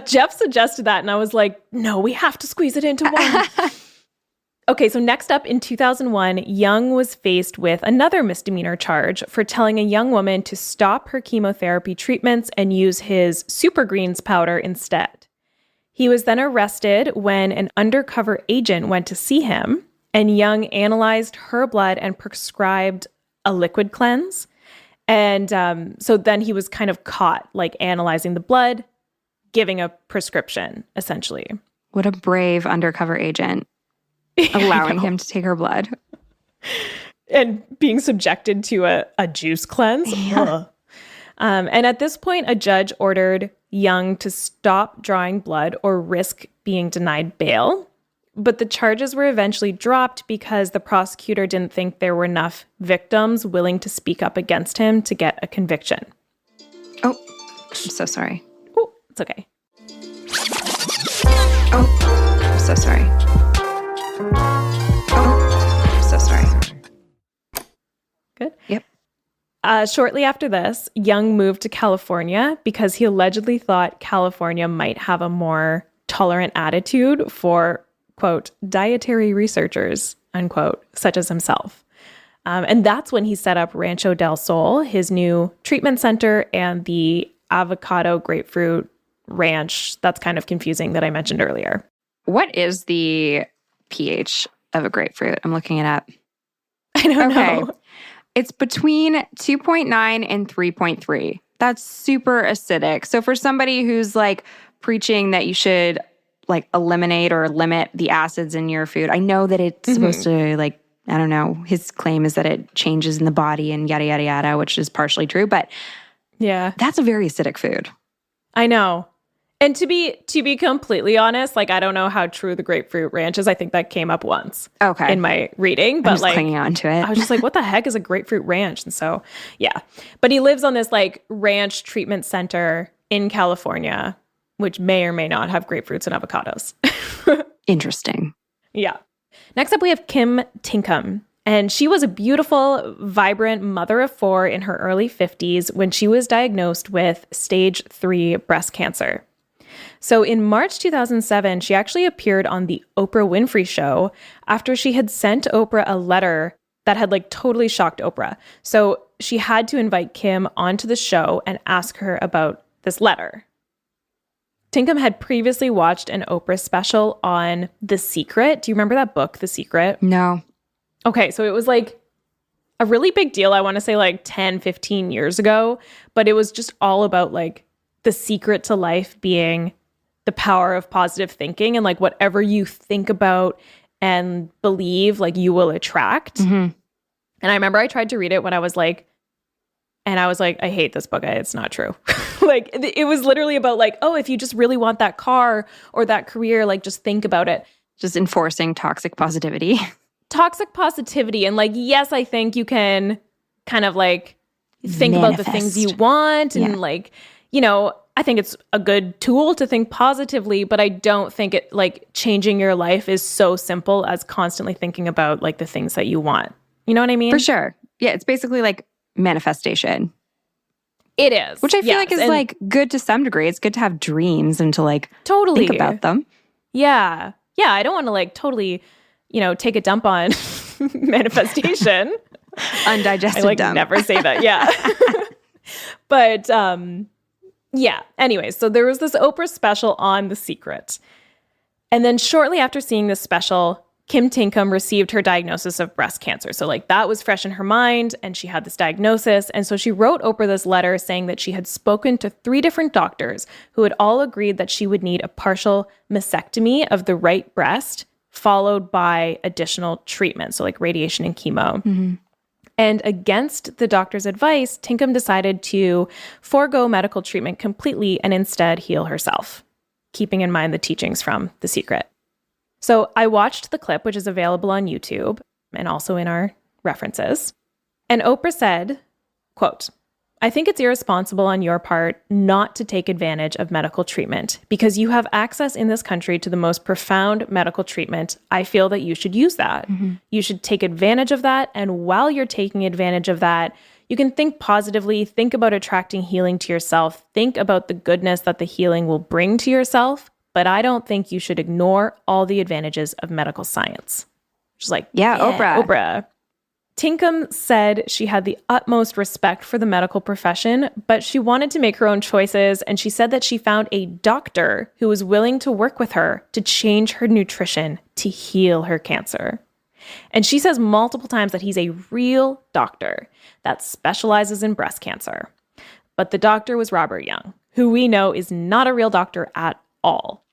Jeff suggested that, and I was like, no, we have to squeeze it into one. Okay, so next up in 2001, Young was faced with another misdemeanor charge for telling a young woman to stop her chemotherapy treatments and use his super greens powder instead. He was then arrested when an undercover agent went to see him, and Young analyzed her blood and prescribed a liquid cleanse. And so then he was kind of caught, analyzing the blood, giving a prescription, essentially. What a brave undercover agent. Allowing him to take her blood. And being subjected to a juice cleanse. Yeah. And at this point, a judge ordered Young to stop drawing blood or risk being denied bail. but the charges were eventually dropped because the prosecutor didn't think there were enough victims willing to speak up against him to get a conviction. Oh, I'm so sorry. Oh, it's okay. Oh, I'm so sorry. Oh, I'm so sorry. Good. Yep. Shortly after this, Young moved to California because he allegedly thought California might have a more tolerant attitude for, quote, dietary researchers, unquote, such as himself. And that's when he set up Rancho del Sol, his new treatment center, and the avocado grapefruit ranch. That's kind of confusing that I mentioned earlier. What is the pH of a grapefruit? I'm looking it up. I don't know. It's between 2.9 and 3.3. That's super acidic. So for somebody who's like preaching that you should like eliminate or limit the acids in your food, I know that it's supposed to like, I don't know, his claim is that it changes in the body and yada, yada, yada, which is partially true. But yeah, that's a very acidic food. I know. And to be completely honest, like I don't know how true the grapefruit ranch is. I think that came up once in my reading, but I'm just like clinging on to it. I was just like, what the heck is a grapefruit ranch? And so, yeah. But he lives on this like ranch treatment center in California, which may or may not have grapefruits and avocados. Interesting. Yeah. Next up, we have Kim Tinkham. And she was a beautiful, vibrant mother of 4 in her early 50s when she was diagnosed with stage 3 breast cancer. So in March 2007, she actually appeared on the Oprah Winfrey Show after she had sent Oprah a letter that had like totally shocked Oprah. So she had to invite Kim onto the show and ask her about this letter. Tinkham had previously watched an Oprah special on The Secret. Do you remember that book, The Secret? No. Okay, so it was like a really big deal, I want to say like 10, 15 years ago, but it was just all about like the secret to life being the power of positive thinking and like whatever you think about and believe, like you will attract. And I remember I tried to read it when I was like, I hate this book. It's not true. Like it was literally about like, oh, if you just really want that car or that career, like just think about it. Just enforcing toxic positivity. Toxic positivity. And like, yes, I think you can kind of like think about the things you want and like, you know, I think it's a good tool to think positively, but I don't think it like changing your life is so simple as constantly thinking about like the things that you want. You know what I mean? For sure. Yeah, it's basically like manifestation. It is. Which I feel like is like good to some degree. It's good to have dreams and to like think about them. Yeah. Yeah, I don't want to like totally, you know, take a dump on manifestation. Undigested I like dump. never say that. Yeah. But yeah. Anyway, so there was this Oprah special on The Secret. And then shortly after seeing this special, Kim Tinkham received her diagnosis of breast cancer. So like that was fresh in her mind and she had this diagnosis. And so she wrote Oprah this letter saying that she had spoken to 3 different doctors who had all agreed that she would need a partial mastectomy of the right breast followed by additional treatment. So like radiation and chemo. And against the doctor's advice, Tinkham decided to forego medical treatment completely and instead heal herself, keeping in mind the teachings from The Secret. So I watched the clip, which is available on YouTube and also in our references. And Oprah said, quote, "I think it's irresponsible on your part not to take advantage of medical treatment because you have access in this country to the most profound medical treatment. I feel that you should use that. You should take advantage of that. And while you're taking advantage of that, you can think positively, think about attracting healing to yourself, think about the goodness that the healing will bring to yourself. But I don't think you should ignore all the advantages of medical science." She's like, yeah, Oprah. Tinkham said she had the utmost respect for the medical profession, but she wanted to make her own choices. And she said that she found a doctor who was willing to work with her to change her nutrition to heal her cancer. And she says multiple times that he's a real doctor that specializes in breast cancer. But the doctor was Robert Young, who we know is not a real doctor at all.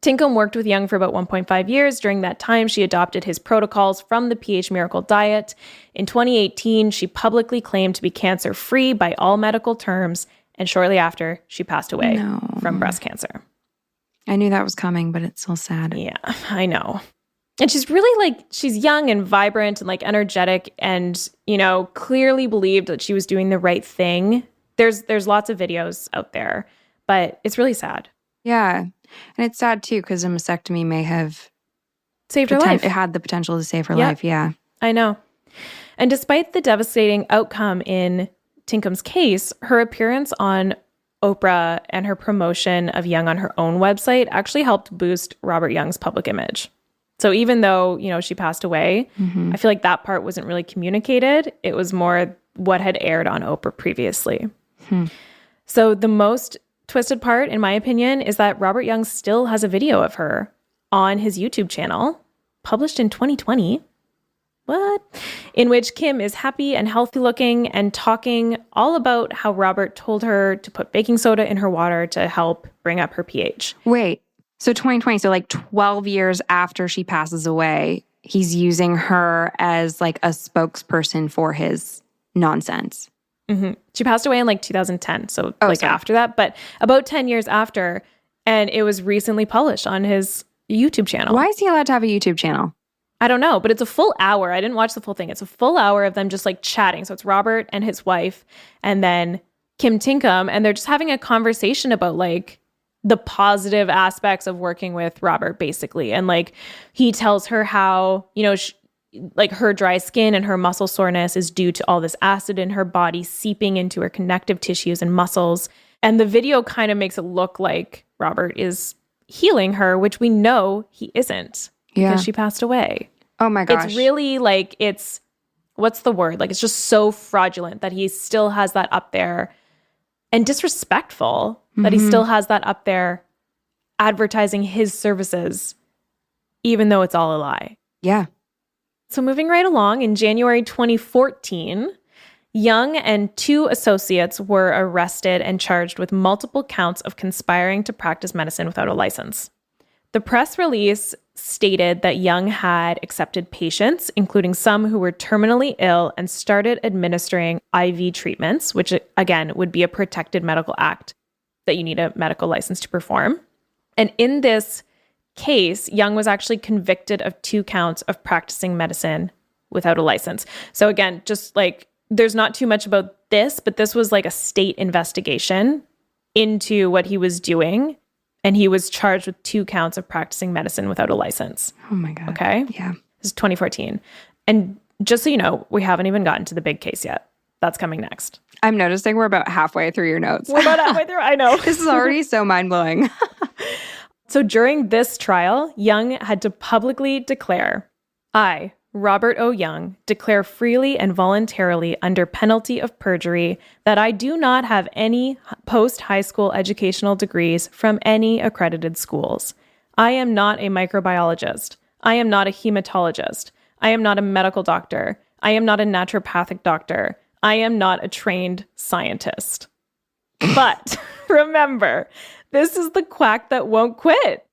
Tinkham worked with Young for about 1.5 years. During that time, she adopted his protocols from the pH Miracle diet. In 2018, she publicly claimed to be cancer-free by all medical terms, and shortly after, she passed away from breast cancer. I knew that was coming, but it's so sad. Yeah, I know. And she's really she's young and vibrant and energetic and, clearly believed that she was doing the right thing. There's lots of videos out there, but it's really sad. Yeah. And it's sad too, because a mastectomy may have saved her life. It had the potential to save her life. Yeah. I know. And despite the devastating outcome in Tinkham's case, her appearance on Oprah and her promotion of Young on her own website actually helped boost Robert Young's public image. So even though, she passed away, I feel like that part wasn't really communicated. It was more what had aired on Oprah previously. So the most twisted part, in my opinion, is that Robert Young still has a video of her on his YouTube channel, published in 2020. What? In which Kim is happy and healthy looking and talking all about how Robert told her to put baking soda in her water to help bring up her pH. Wait, so 2020, so 12 years after she passes away, he's using her as a spokesperson for his nonsense. She passed away in 2010, so after that, but about 10 years after, and it was recently published on his YouTube channel. Why is he allowed to have a YouTube channel? I don't know, but it's a full hour. I didn't watch the full thing. It's a full hour of them just chatting. So it's Robert and his wife and then Kim Tinkham, and they're just having a conversation about the positive aspects of working with Robert, basically. And he tells her how, her dry skin and her muscle soreness is due to all this acid in her body seeping into her connective tissues and muscles. And the video kind of makes it look like Robert is healing her, which we know he isn't because she passed away. Oh my gosh. It's really it's, what's the word? It's just so fraudulent that he still has that up there, and disrespectful that he still has that up there advertising his services, even though it's all a lie. Yeah. So moving right along, in January 2014, Young and 2 associates were arrested and charged with multiple counts of conspiring to practice medicine without a license. The press release stated that Young had accepted patients, including some who were terminally ill, and started administering IV treatments, which again would be a protected medical act that you need a medical license to perform. And in this case, Young was actually convicted of 2 counts of practicing medicine without a license. So again, just there's not too much about this, but this was a state investigation into what he was doing. And he was charged with 2 counts of practicing medicine without a license. Oh my God. Okay? Yeah. This is 2014. And just so you know, we haven't even gotten to the big case yet. That's coming next. I'm noticing we're about halfway through your notes. We're about halfway through. I know. This is already so mind-blowing. So during this trial, Young had to publicly declare, I, Robert O. Young, declare freely and voluntarily under penalty of perjury that I do not have any post-high school educational degrees from any accredited schools. I am not a microbiologist. I am not a hematologist. I am not a medical doctor. I am not a naturopathic doctor. I am not a trained scientist. But remember, this is the quack that won't quit.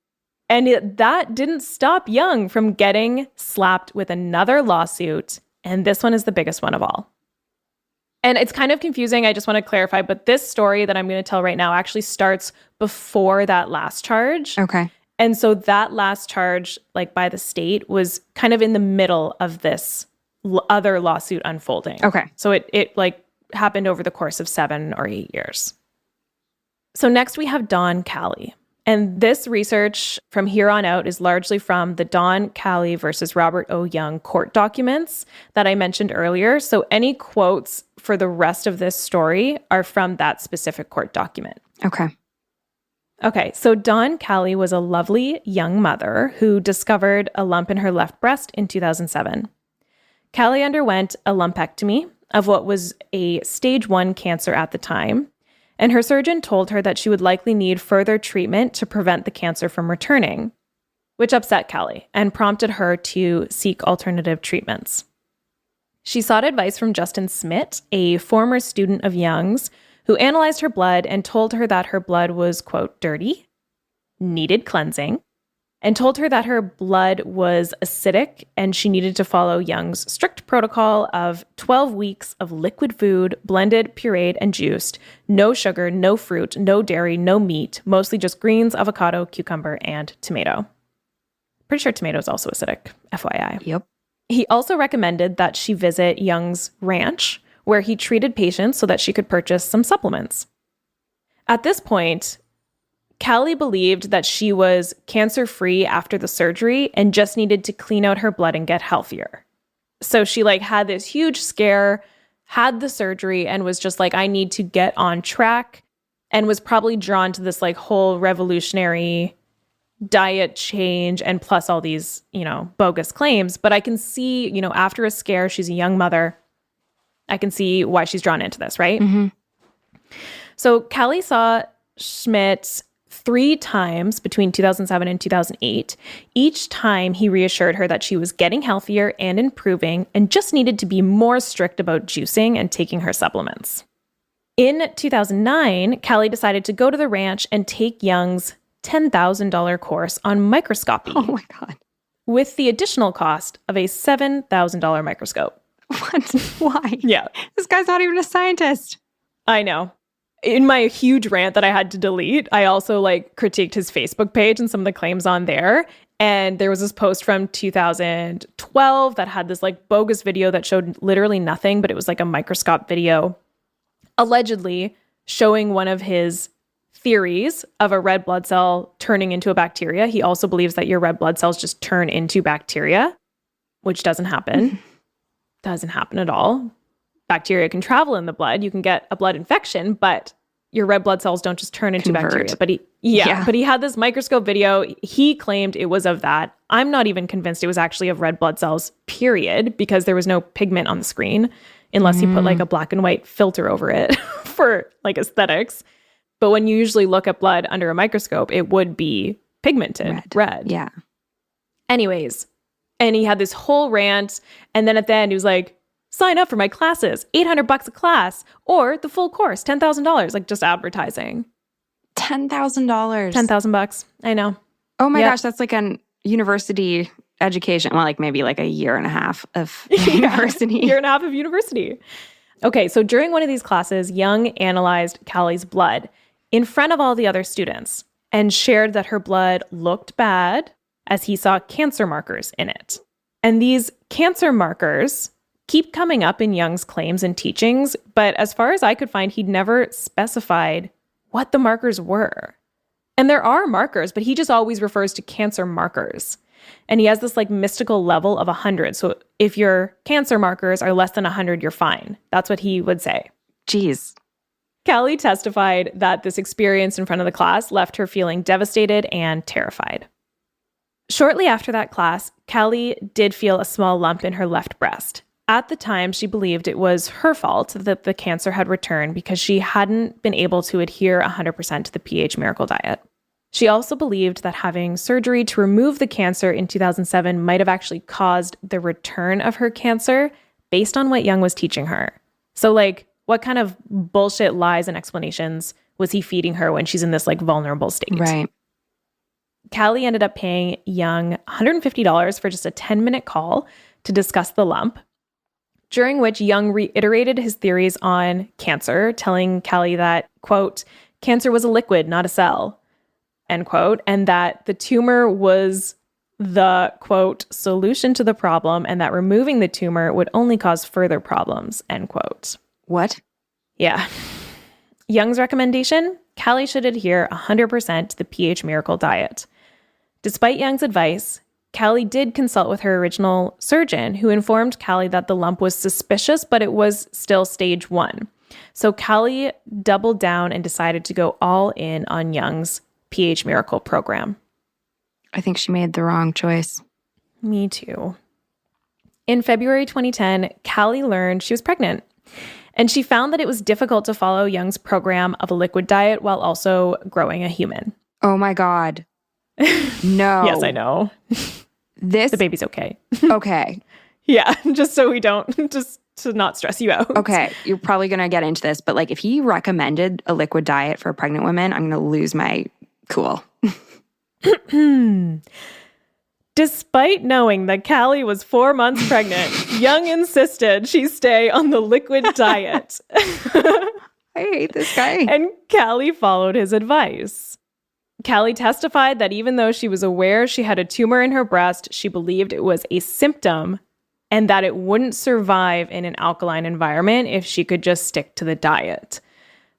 And that didn't stop Young from getting slapped with another lawsuit. And this one is the biggest one of all. And it's kind of confusing. I just want to clarify. But this story that I'm going to tell right now actually starts before that last charge. Okay. And so that last charge, by the state, was kind of in the middle of this other lawsuit unfolding. Okay. So it happened over the course of 7 or 8 years. So next we have Don Cali. And this research from here on out is largely from the Don Cali versus Robert O. Young court documents that I mentioned earlier. So any quotes for the rest of this story are from that specific court document. Okay, so Don Cali was a lovely young mother who discovered a lump in her left breast in 2007. Cali underwent a lumpectomy of what was a stage 1 cancer at the time. And her surgeon told her that she would likely need further treatment to prevent the cancer from returning, which upset Cali and prompted her to seek alternative treatments. She sought advice from Justin Smith, a former student of Young's, who analyzed her blood and told her that her blood was, quote, dirty, needed cleansing, and told her that her blood was acidic and she needed to follow Young's strict protocol of 12 weeks of liquid food, blended, pureed, and juiced, no sugar, no fruit, no dairy, no meat, mostly just greens, avocado, cucumber, and tomato. Pretty sure tomato is also acidic, FYI. Yep. He also recommended that she visit Young's ranch, where he treated patients so that she could purchase some supplements. At this point, Callie believed that she was cancer-free after the surgery and just needed to clean out her blood and get healthier. So she had this huge scare, had the surgery, and was just like, I need to get on track, and was probably drawn to this whole revolutionary diet change and plus all these, bogus claims. But I can see, after a scare, she's a young mother. I can see why she's drawn into this, right? Mm-hmm. So Callie saw Schmidt 3 times between 2007 and 2008. Each time he reassured her that she was getting healthier and improving and just needed to be more strict about juicing and taking her supplements. In 2009, Callie decided to go to the ranch and take Young's $10,000 course on microscopy. Oh my God. With the additional cost of a $7,000 microscope. What? Why? Yeah. This guy's not even a scientist. I know. In my huge rant that I had to delete, I also critiqued his Facebook page and some of the claims on there. And there was this post from 2012 that had this bogus video that showed literally nothing, but it was a microscope video, allegedly showing one of his theories of a red blood cell turning into a bacteria. He also believes that your red blood cells just turn into bacteria, which doesn't happen. Doesn't happen at all. Bacteria can travel in the blood. You can get a blood infection, but your red blood cells don't just turn into bacteria. But he had this microscope video. He claimed it was of that. I'm not even convinced it was actually of red blood cells, period, because there was no pigment on the screen unless you put a black and white filter over it for aesthetics. But when you usually look at blood under a microscope, it would be pigmented red. Yeah. Anyways, and he had this whole rant. And then at the end, he was like, sign up for my classes, $800 a class, or the full course, $10,000, just advertising. $10,000. $10,000. I know. Oh my gosh, that's an university education. Well, maybe a year and a half of university. Year and a half of university. Okay, so during one of these classes, Young analyzed Callie's blood in front of all the other students and shared that her blood looked bad as he saw cancer markers in it. And these cancer markers keep coming up in Young's claims and teachings, but as far as I could find, he'd never specified what the markers were. And there are markers, but he just always refers to cancer markers. And he has this mystical level of 100. So if your cancer markers are less than 100, you're fine. That's what he would say. Jeez. Callie testified that this experience in front of the class left her feeling devastated and terrified. Shortly after that class, Callie did feel a small lump in her left breast. At the time, she believed it was her fault that the cancer had returned because she hadn't been able to adhere 100% to the pH miracle diet. She also believed that having surgery to remove the cancer in 2007 might have actually caused the return of her cancer based on what Young was teaching her. So what kind of bullshit lies and explanations was he feeding her when she's in this vulnerable state? Right. Callie ended up paying Young $150 for just a 10-minute call to discuss the lump, during which Young reiterated his theories on cancer, telling Callie that, quote, cancer was a liquid, not a cell, end quote, and that the tumor was the, quote, solution to the problem, and that removing the tumor would only cause further problems, end quote. What? Yeah. Young's recommendation, Callie should adhere 100% to the pH miracle diet. Despite Young's advice, Callie did consult with her original surgeon, who informed Callie that the lump was suspicious, but it was still stage 1. So Callie doubled down and decided to go all in on Young's pH miracle program. I think she made the wrong choice. Me too. In February 2010, Callie learned she was pregnant, and she found that it was difficult to follow Young's program of a liquid diet while also growing a human. Oh my God. No. Yes, I know. The baby's okay. Okay. Yeah, just so we don't, just to not stress you out. Okay, you're probably going to get into this, but if he recommended a liquid diet for pregnant women, I'm going to lose my cool. Despite knowing that Callie was 4 months pregnant, Young insisted she stay on the liquid diet. I hate this guy. And Callie followed his advice. Callie testified that even though she was aware she had a tumor in her breast, she believed it was a symptom and that it wouldn't survive in an alkaline environment if she could just stick to the diet.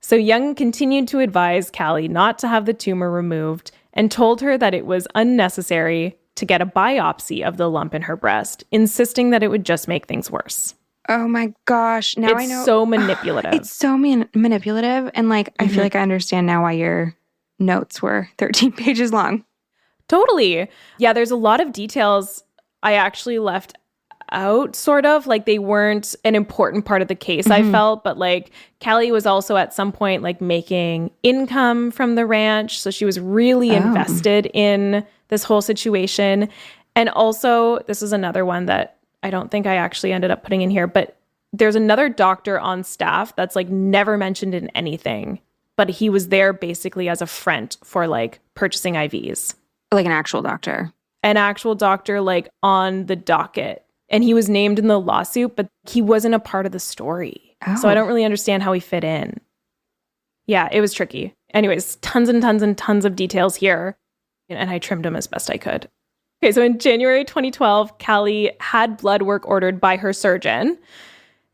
So Young continued to advise Callie not to have the tumor removed and told her that it was unnecessary to get a biopsy of the lump in her breast, insisting that it would just make things worse. Oh my gosh. Now I know. It's so manipulative. It's so manipulative. And like, I feel like I understand now why your notes were 13 pages long. Totally. Yeah, there's a lot of details I actually left out, sort of. Like, they weren't an important part of the case, I felt. But like, Callie was also at some point like making income from the ranch. So she was really invested in this whole situation. And also, this is another one that I don't think I actually ended up putting in here, but there's another doctor on staff that's like never mentioned in anything, but he was there basically as a front for like purchasing IVs. Like an actual doctor. An actual doctor, like on the docket. And he was named in the lawsuit, but he wasn't a part of the story. Oh. So I don't really understand how he fit in. Yeah, it was tricky. Anyways, tons and tons and tons of details here. And I trimmed them as best I could. Okay, so in January 2012, Callie had blood work ordered by her surgeon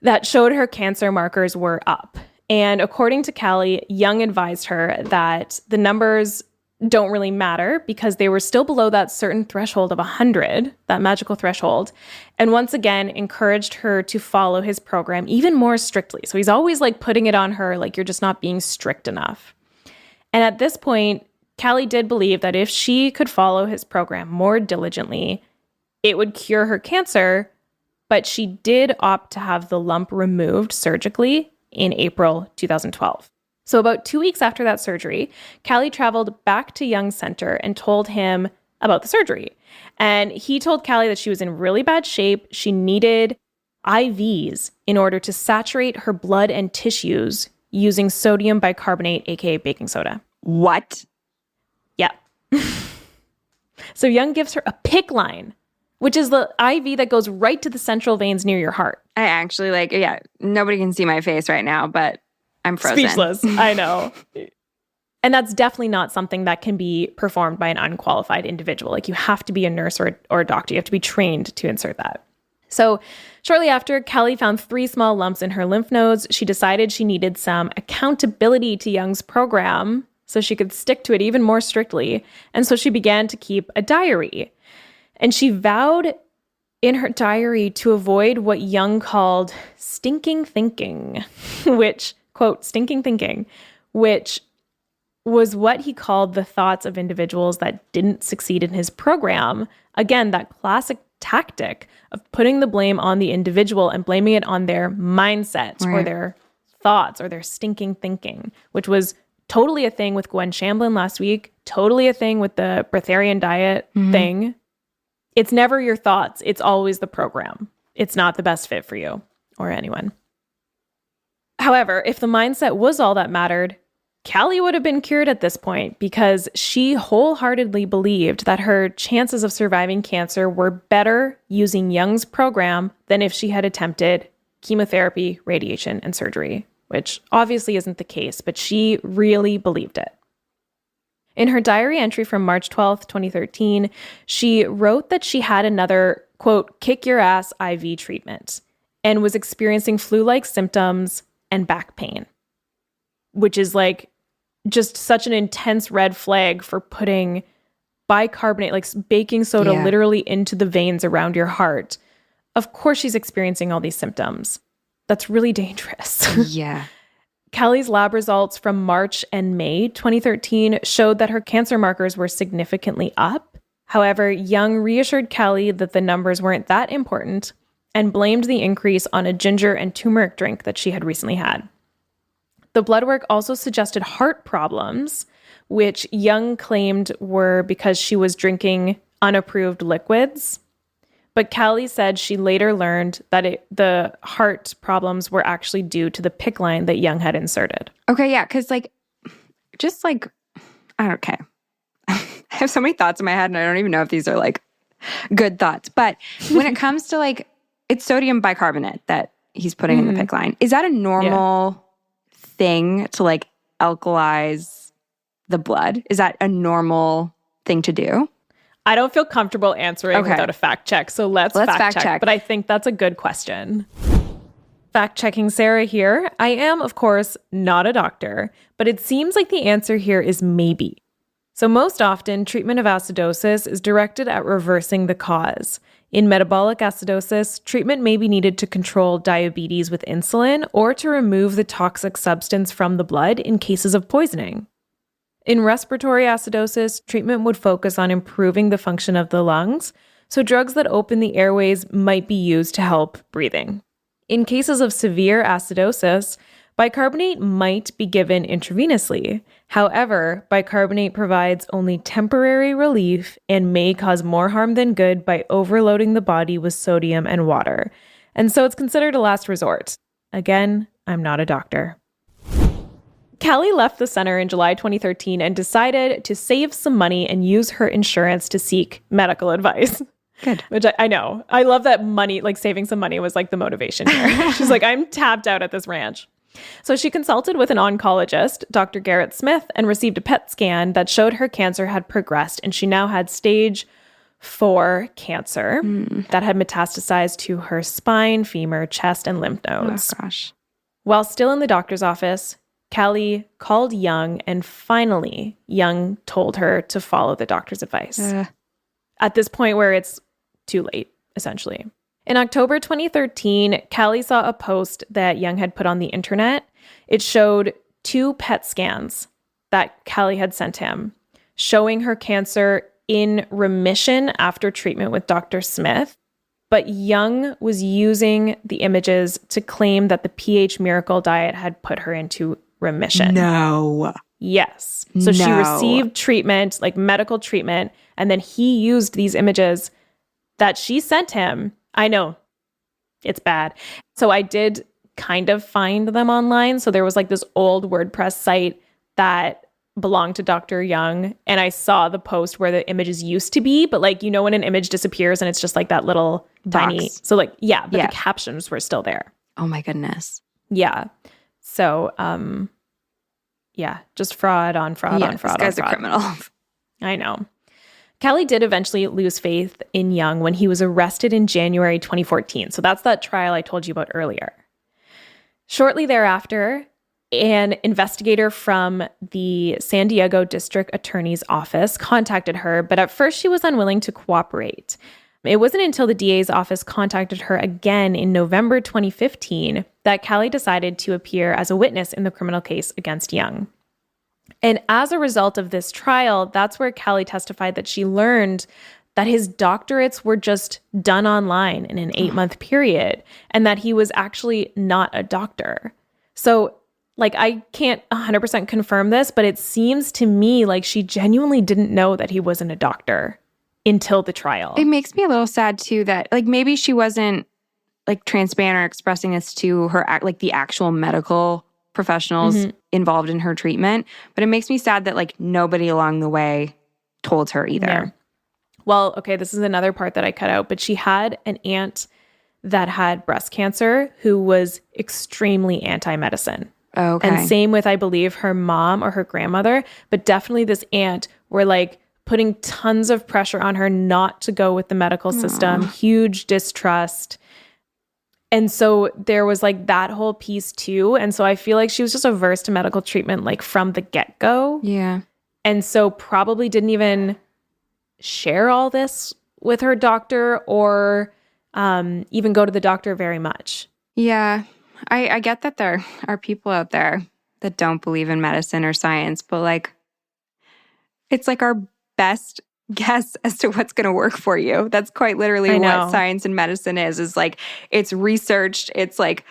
that showed her cancer markers were up. And according to Callie, Young advised her that the numbers don't really matter because they were still below that certain threshold of 100, that magical threshold. And once again, encouraged her to follow his program even more strictly. So he's always like putting it on her, like, you're just not being strict enough. And at this point, Callie did believe that if she could follow his program more diligently, it would cure her cancer, but she did opt to have the lump removed surgically in April 2012. So about 2 weeks after that surgery, Callie traveled back to Young's center and told him about the surgery. And he told Callie that she was in really bad shape. She needed IVs in order to saturate her blood and tissues using sodium bicarbonate, aka baking soda. What? Yeah. So Young gives her a PICC line, which is the IV that goes right to the central veins near your heart. I actually nobody can see my face right now, but I'm frozen. Speechless. I know. And that's definitely not something that can be performed by an unqualified individual. Like, you have to be a nurse or a doctor. You have to be trained to insert that. So shortly after, Callie found 3 small lumps in her lymph nodes. She decided she needed some accountability to Young's program so she could stick to it even more strictly. And so she began to keep a diary. And she vowed in her diary to avoid what Young called stinking thinking, which, quote, stinking thinking, which was what he called the thoughts of individuals that didn't succeed in his program. Again, that classic tactic of putting the blame on the individual and blaming it on their mindset or their thoughts or their stinking thinking, which was totally a thing with Gwen Shamblin last week, totally a thing with the breatharian diet thing. It's never your thoughts. It's always the program. It's not the best fit for you or anyone. However, if the mindset was all that mattered, Callie would have been cured at this point because she wholeheartedly believed that her chances of surviving cancer were better using Young's program than if she had attempted chemotherapy, radiation, and surgery, which obviously isn't the case, but she really believed it. In her diary entry from March 12th, 2013, she wrote that she had another, quote, kick your ass IV treatment and was experiencing flu-like symptoms and back pain, which is like just such an intense red flag for putting bicarbonate, like baking soda, literally into the veins around your heart. Of course she's experiencing all these symptoms. That's really dangerous. Yeah. Callie's lab results from March and May 2013 showed that her cancer markers were significantly up. However, Young reassured Callie that the numbers weren't that important and blamed the increase on a ginger and turmeric drink that she had recently had. The blood work also suggested heart problems, which Young claimed were because she was drinking unapproved liquids. But Callie said she later learned that the heart problems were actually due to the PICC line that Young had inserted. Okay, yeah, because okay. I have so many thoughts in my head and I don't even know if these are like good thoughts. But when it comes to like, it's sodium bicarbonate that he's putting in the PICC line. Is that a normal thing to like alkalize the blood? Is that a normal thing to do? I don't feel comfortable answering without a fact check. So let's fact check. But I think that's a good question. Fact checking Sarah here. I am, of course, not a doctor, but it seems like the answer here is maybe. So most often, treatment of acidosis is directed at reversing the cause. In metabolic acidosis, treatment may be needed to control diabetes with insulin or to remove the toxic substance from the blood in cases of poisoning. In respiratory acidosis, treatment would focus on improving the function of the lungs, so drugs that open the airways might be used to help breathing. In cases of severe acidosis, bicarbonate might be given intravenously. However, bicarbonate provides only temporary relief and may cause more harm than good by overloading the body with sodium and water. And so it's considered a last resort. Again, I'm not a doctor. Callie left the center in July 2013 and decided to save some money and use her insurance to seek medical advice. Good. Which I know. I love that money, like saving some money was like the motivation here. She's like, I'm tapped out at this ranch. So she consulted with an oncologist, Dr. Garrett Smith, and received a PET scan that showed her cancer had progressed and she now had stage 4 cancer that had metastasized to her spine, femur, chest, and lymph nodes. Oh, gosh. While still in the doctor's office, Callie called Young, and finally, Young told her to follow the doctor's advice. At this point where it's too late, essentially. In October 2013, Callie saw a post that Young had put on the internet. It showed 2 PET scans that Callie had sent him, showing her cancer in remission after treatment with Dr. Smith. But Young was using the images to claim that the pH Miracle diet had put her into remission. No. Yes. So she received treatment, like medical treatment, and then he used these images that she sent him. I know. It's bad. So I did kind of find them online. So there was like this old WordPress site that belonged to Dr. Young, and I saw the post where the images used to be, but like, you know, when an image disappears and it's just like that little tiny, so like, but the captions were still there. Oh my goodness. Yeah. So, just fraud on fraud on fraud. This guy's on fraud. a criminal. I know. Callie did eventually lose faith in Young when he was arrested in January 2014. So that's that trial I told you about earlier. Shortly thereafter, an investigator from the San Diego District Attorney's Office contacted her, but at first she was unwilling to cooperate. It wasn't until the DA's office contacted her again in November 2015 that Callie decided to appear as a witness in the criminal case against Young. And as a result of this trial, that's where Callie testified that she learned that his doctorates were just done online in an 8-month period and that he was actually not a doctor. So, like, I can't 100% confirm this, but it seems to me like she genuinely didn't know that he wasn't a doctor until the trial. It makes me a little sad too that like maybe she wasn't like transparent or expressing this to her like the actual medical professionals involved in her treatment, but it makes me sad that like nobody along the way told her either. Yeah. Well, okay, this is another part that I cut out, but she had an aunt that had breast cancer who was extremely anti-medicine. Okay. And same with, I believe, her mom or her grandmother, but definitely this aunt were like putting tons of pressure on her not to go with the medical system, huge distrust. And so there was like that whole piece too. And so I feel like she was just averse to medical treatment like from the get-go. Yeah. And so probably didn't even share all this with her doctor or even go to the doctor very much. Yeah. I get that there are people out there that don't believe in medicine or science, but like it's like our best guess as to what's going to work for you. That's quite literally what science and medicine is like it's researched. It's like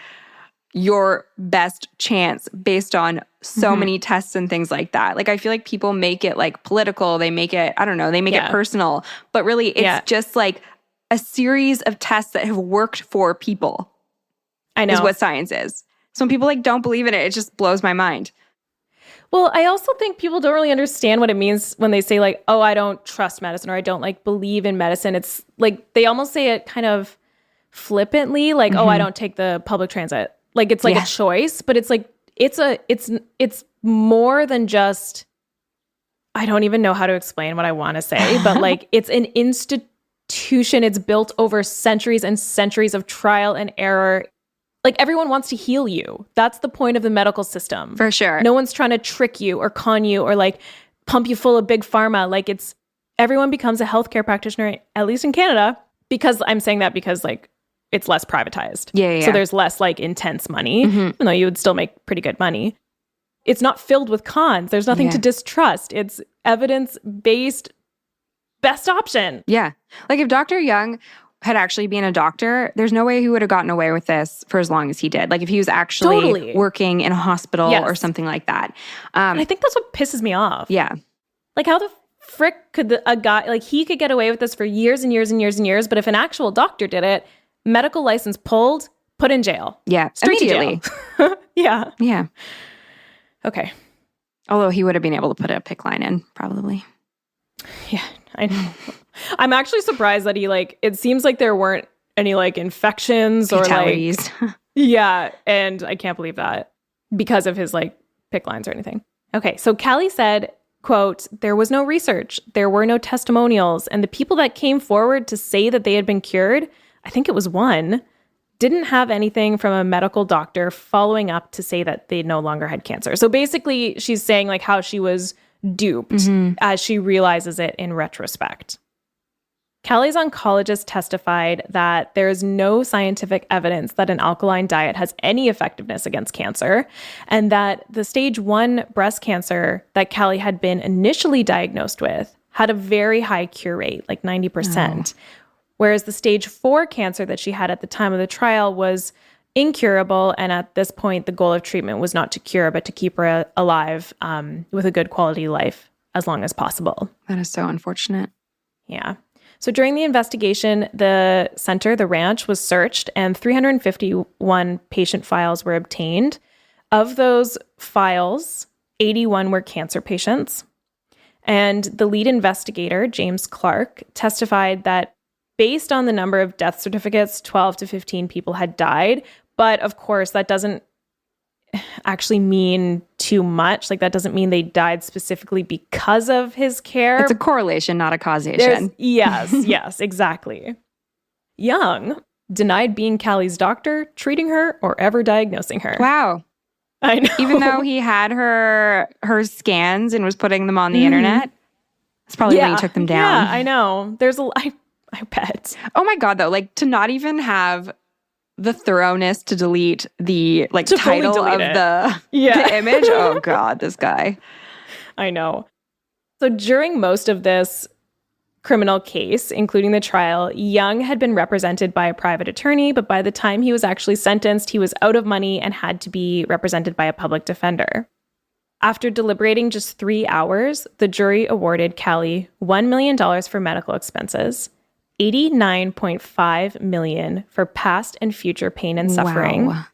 your best chance based on so many tests and things like that. Like I feel like people make it like political. They make it, I don't know, they make it personal. But really it's just like a series of tests that have worked for people. I know. Is what science is. So when people like don't believe in it, it just blows my mind. Well, I also think people don't really understand what it means when they say like, oh, I don't trust medicine or I don't like believe in medicine. It's like they almost say it kind of flippantly, like, oh, I don't take the public transit. Like it's like a choice, but it's like it's more than just I don't even know how to explain what I want to say, but like it's an institution. It's built over centuries and centuries of trial and error. Like everyone wants to heal you. That's the point of the medical system. For sure. No one's trying to trick you or con you or like pump you full of big pharma. Like everyone becomes a healthcare practitioner, at least in Canada, because I'm saying that because like it's less privatized. Yeah. So there's less like intense money, even though you would still make pretty good money. It's not filled with cons. There's nothing to distrust. It's evidence-based best option. Yeah. Like if Dr. Young had actually been a doctor, there's no way he would have gotten away with this for as long as he did. Like if he was actually working in a hospital or something like that. And I think that's what pisses me off. Yeah. Like how the frick could a guy, like he could get away with this for years and years and years and years, but if an actual doctor did it, medical license pulled, put in jail. Yeah. Straight immediately. to jail. Yeah. Yeah. Okay. Although he would have been able to put a PICC line in, probably. Yeah, I know. I'm actually surprised that he it seems like there weren't any infections fatalities. Or yeah, and I can't believe that because of his PICC lines or anything. Okay, so Callie said, quote, "There was no research, there were no testimonials, and the people that came forward to say that they had been cured, I think it was one, didn't have anything from a medical doctor following up to say that they no longer had cancer." So basically, she's saying how she was duped as she realizes it in retrospect. Callie's oncologist testified that there is no scientific evidence that an alkaline diet has any effectiveness against cancer, and that the stage 1 breast cancer that Callie had been initially diagnosed with had a very high cure rate, 90%. Whereas the stage 4 cancer that she had at the time of the trial was incurable. And at this point, the goal of treatment was not to cure, but to keep her alive with a good quality life as long as possible. That is so unfortunate. Yeah. So during the investigation, the center, the ranch, was searched and 351 patient files were obtained. Of those files, 81 were cancer patients. And the lead investigator, James Clark, testified that based on the number of death certificates, 12 to 15 people had died. But of course, that doesn't actually mean too much. That doesn't mean they died specifically because of his care. It's a correlation, not a causation. Yes, exactly. Young denied being Callie's doctor, treating her, or ever diagnosing her. Wow. I know. Even though he had her scans and was putting them on the internet. That's probably why he took them down. Yeah, I know. I bet. Oh my God, though, to not even have the thoroughness to delete the title of the image. Oh God, this guy. I know. So during most of this criminal case, including the trial, Young had been represented by a private attorney, but by the time he was actually sentenced, he was out of money and had to be represented by a public defender. After deliberating just 3 hours, the jury awarded Callie $1 million for medical expenses, $89.5 million for past and future pain and suffering. Wow.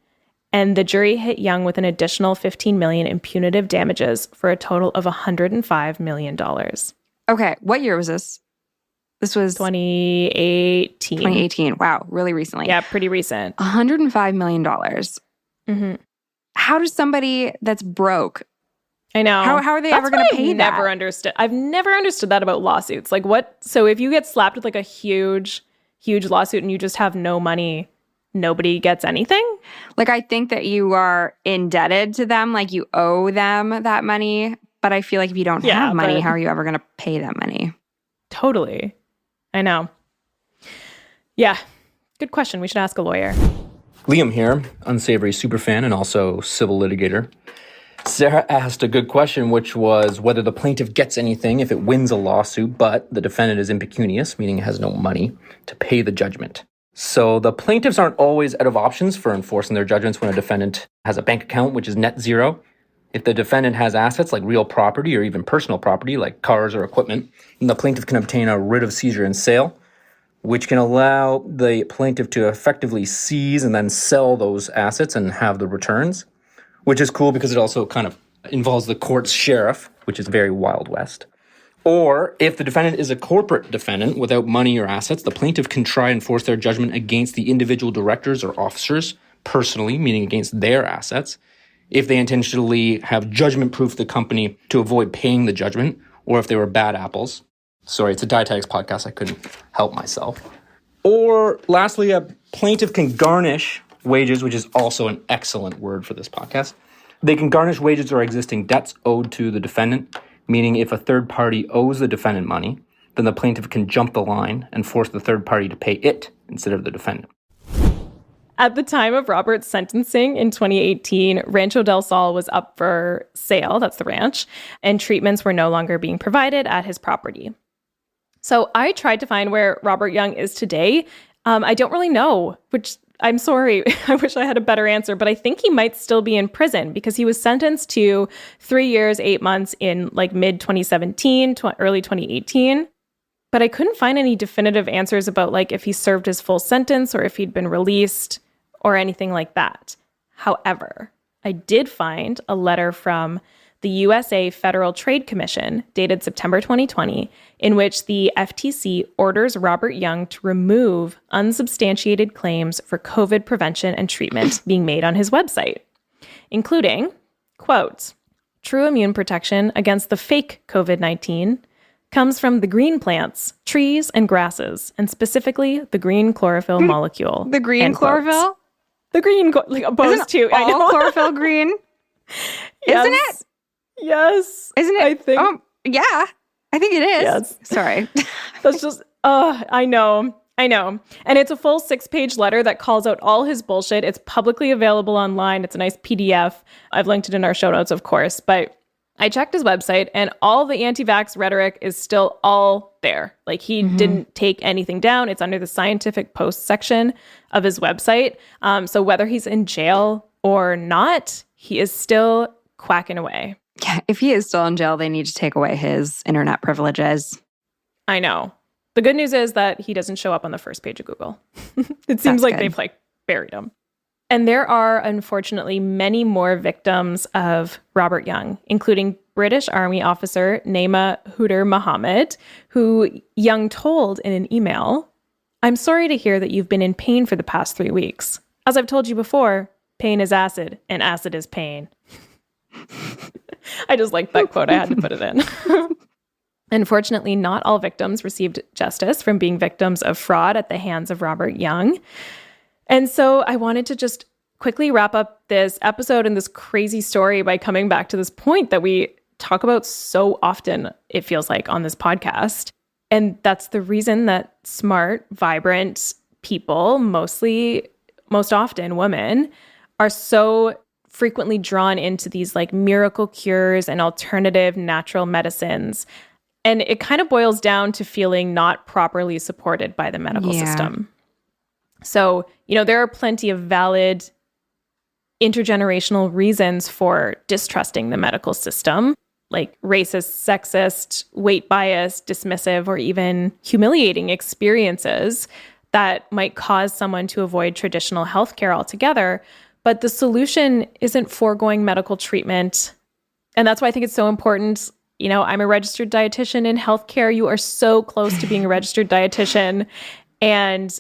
And the jury hit Young with an additional $15 million in punitive damages for a total of $105 million. Okay, what year was this? This was 2018. 2018. Wow, really recently. Yeah, pretty recent. $105 million. Mm-hmm. How does somebody that's broke, I know. How are they ever going to pay that? I've never understood that about lawsuits. What? So if you get slapped with a huge lawsuit and you just have no money, nobody gets anything? I think that you are indebted to them, you owe them that money. But I feel if you don't have money, how are you ever going to pay that money? Totally. I know. Yeah. Good question. We should ask a lawyer. Liam here, Unsavory superfan and also civil litigator. Sarah asked a good question, which was whether the plaintiff gets anything if it wins a lawsuit, but the defendant is impecunious, meaning has no money to pay the judgment. So the plaintiffs aren't always out of options for enforcing their judgments when a defendant has a bank account, which is net zero. If the defendant has assets like real property or even personal property like cars or equipment, then the plaintiff can obtain a writ of seizure and sale, which can allow the plaintiff to effectively seize and then sell those assets and have the returns. Which is cool because it also kind of involves the court's sheriff, which is very Wild West. Or if the defendant is a corporate defendant without money or assets, the plaintiff can try and force their judgment against the individual directors or officers personally, meaning against their assets, if they intentionally have judgment-proof the company to avoid paying the judgment, or if they were bad apples. Sorry, it's a dietetics podcast. I couldn't help myself. Or lastly, a plaintiff can garnish wages, which is also an excellent word for this podcast. They can garnish wages or existing debts owed to the defendant, meaning if a third party owes the defendant money, then the plaintiff can jump the line and force the third party to pay it instead of the defendant. At the time of Robert's sentencing in 2018, Rancho del Sol was up for sale, that's the ranch, and treatments were no longer being provided at his property. So I tried to find where Robert Young is today. I don't really know, which I'm sorry. I wish I had a better answer, but I think he might still be in prison because he was sentenced to 3 years, 8 months in like mid-2017, early 2018. But I couldn't find any definitive answers about like if he served his full sentence or if he'd been released or anything like that. However, I did find a letter from the USA Federal Trade Commission dated September 2020, in which the FTC orders Robert Young to remove unsubstantiated claims for COVID prevention and treatment being made on his website, including, quote, true immune protection against the fake COVID-19 comes from the green plants, trees, and grasses, and specifically the green chlorophyll molecule. The green chlorophyll? The green, like opposed to, I know. Chlorophyll green? Yes. Isn't it? Yes. Isn't it? I think. Yeah. I think it is. Yes. Sorry. That's just, I know. And it's a full 6-page letter that calls out all his bullshit. It's publicly available online. It's a nice PDF. I've linked it in our show notes, of course. But I checked his website and all the anti-vax rhetoric is still all there. Like he didn't take anything down. It's under the scientific posts section of his website. So whether he's in jail or not, he is still quacking away. Yeah, if he is still in jail, they need to take away his internet privileges. I know. The good news is that he doesn't show up on the first page of Google. It seems like they've like buried him. And there are, unfortunately, many more victims of Robert Young, including British Army officer Naima Hooter Mohammed, who Young told in an email, "I'm sorry to hear that you've been in pain for the past 3 weeks. As I've told you before, pain is acid, and acid is pain." I just liked that quote. I had to put it in. Unfortunately, not all victims received justice from being victims of fraud at the hands of Robert Young. And so I wanted to just quickly wrap up this episode and this crazy story by coming back to this point that we talk about so often, it feels like, on this podcast. And that's the reason that smart, vibrant people, most often women, are so frequently drawn into these like miracle cures and alternative natural medicines. And it kind of boils down to feeling not properly supported by the medical system. So, there are plenty of valid intergenerational reasons for distrusting the medical system, like racist, sexist, weight bias, dismissive, or even humiliating experiences that might cause someone to avoid traditional healthcare altogether. But the solution isn't foregoing medical treatment. And that's why I think it's so important. I'm a registered dietitian in healthcare. You are so close to being a registered dietitian. And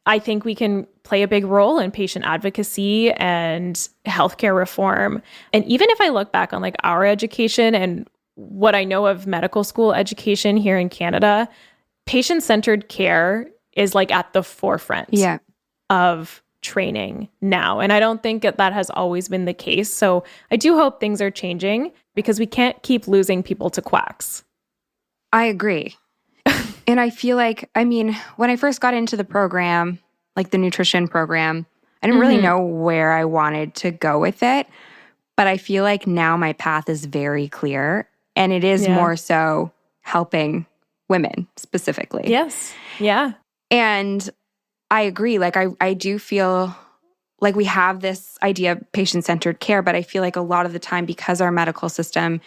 I think we can play a big role in patient advocacy and healthcare reform. And even if I look back on like our education and what I know of medical school education here in Canada, patient-centered care is like at the forefront of training now. And I don't think that has always been the case. So I do hope things are changing because we can't keep losing people to quacks. I agree. And I feel like, when I first got into the program, like the nutrition program, I didn't really know where I wanted to go with it. But I feel like now my path is very clear. And it is more so helping women specifically. Yes. Yeah. And I agree. Like, I do feel like we have this idea of patient-centered care, but I feel like a lot of the time, because our medical system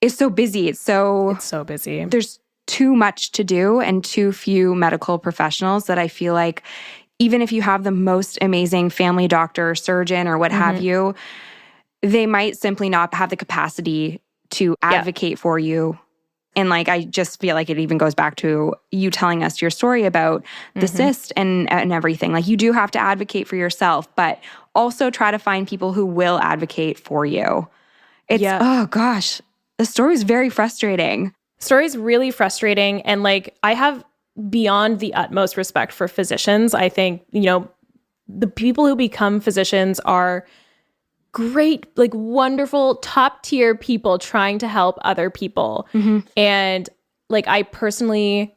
is so busy, it's so busy. There's too much to do and too few medical professionals that I feel like even if you have the most amazing family doctor or surgeon or what have you, they might simply not have the capacity to advocate for you. And like, I just feel like it even goes back to you telling us your story about the cyst and everything. Like, you do have to advocate for yourself, but also try to find people who will advocate for you. It's, oh gosh, The story was very frustrating. Story's really frustrating. And like, I have beyond the utmost respect for physicians. I think, the people who become physicians are great, like wonderful, top tier people trying to help other people. And like, I personally,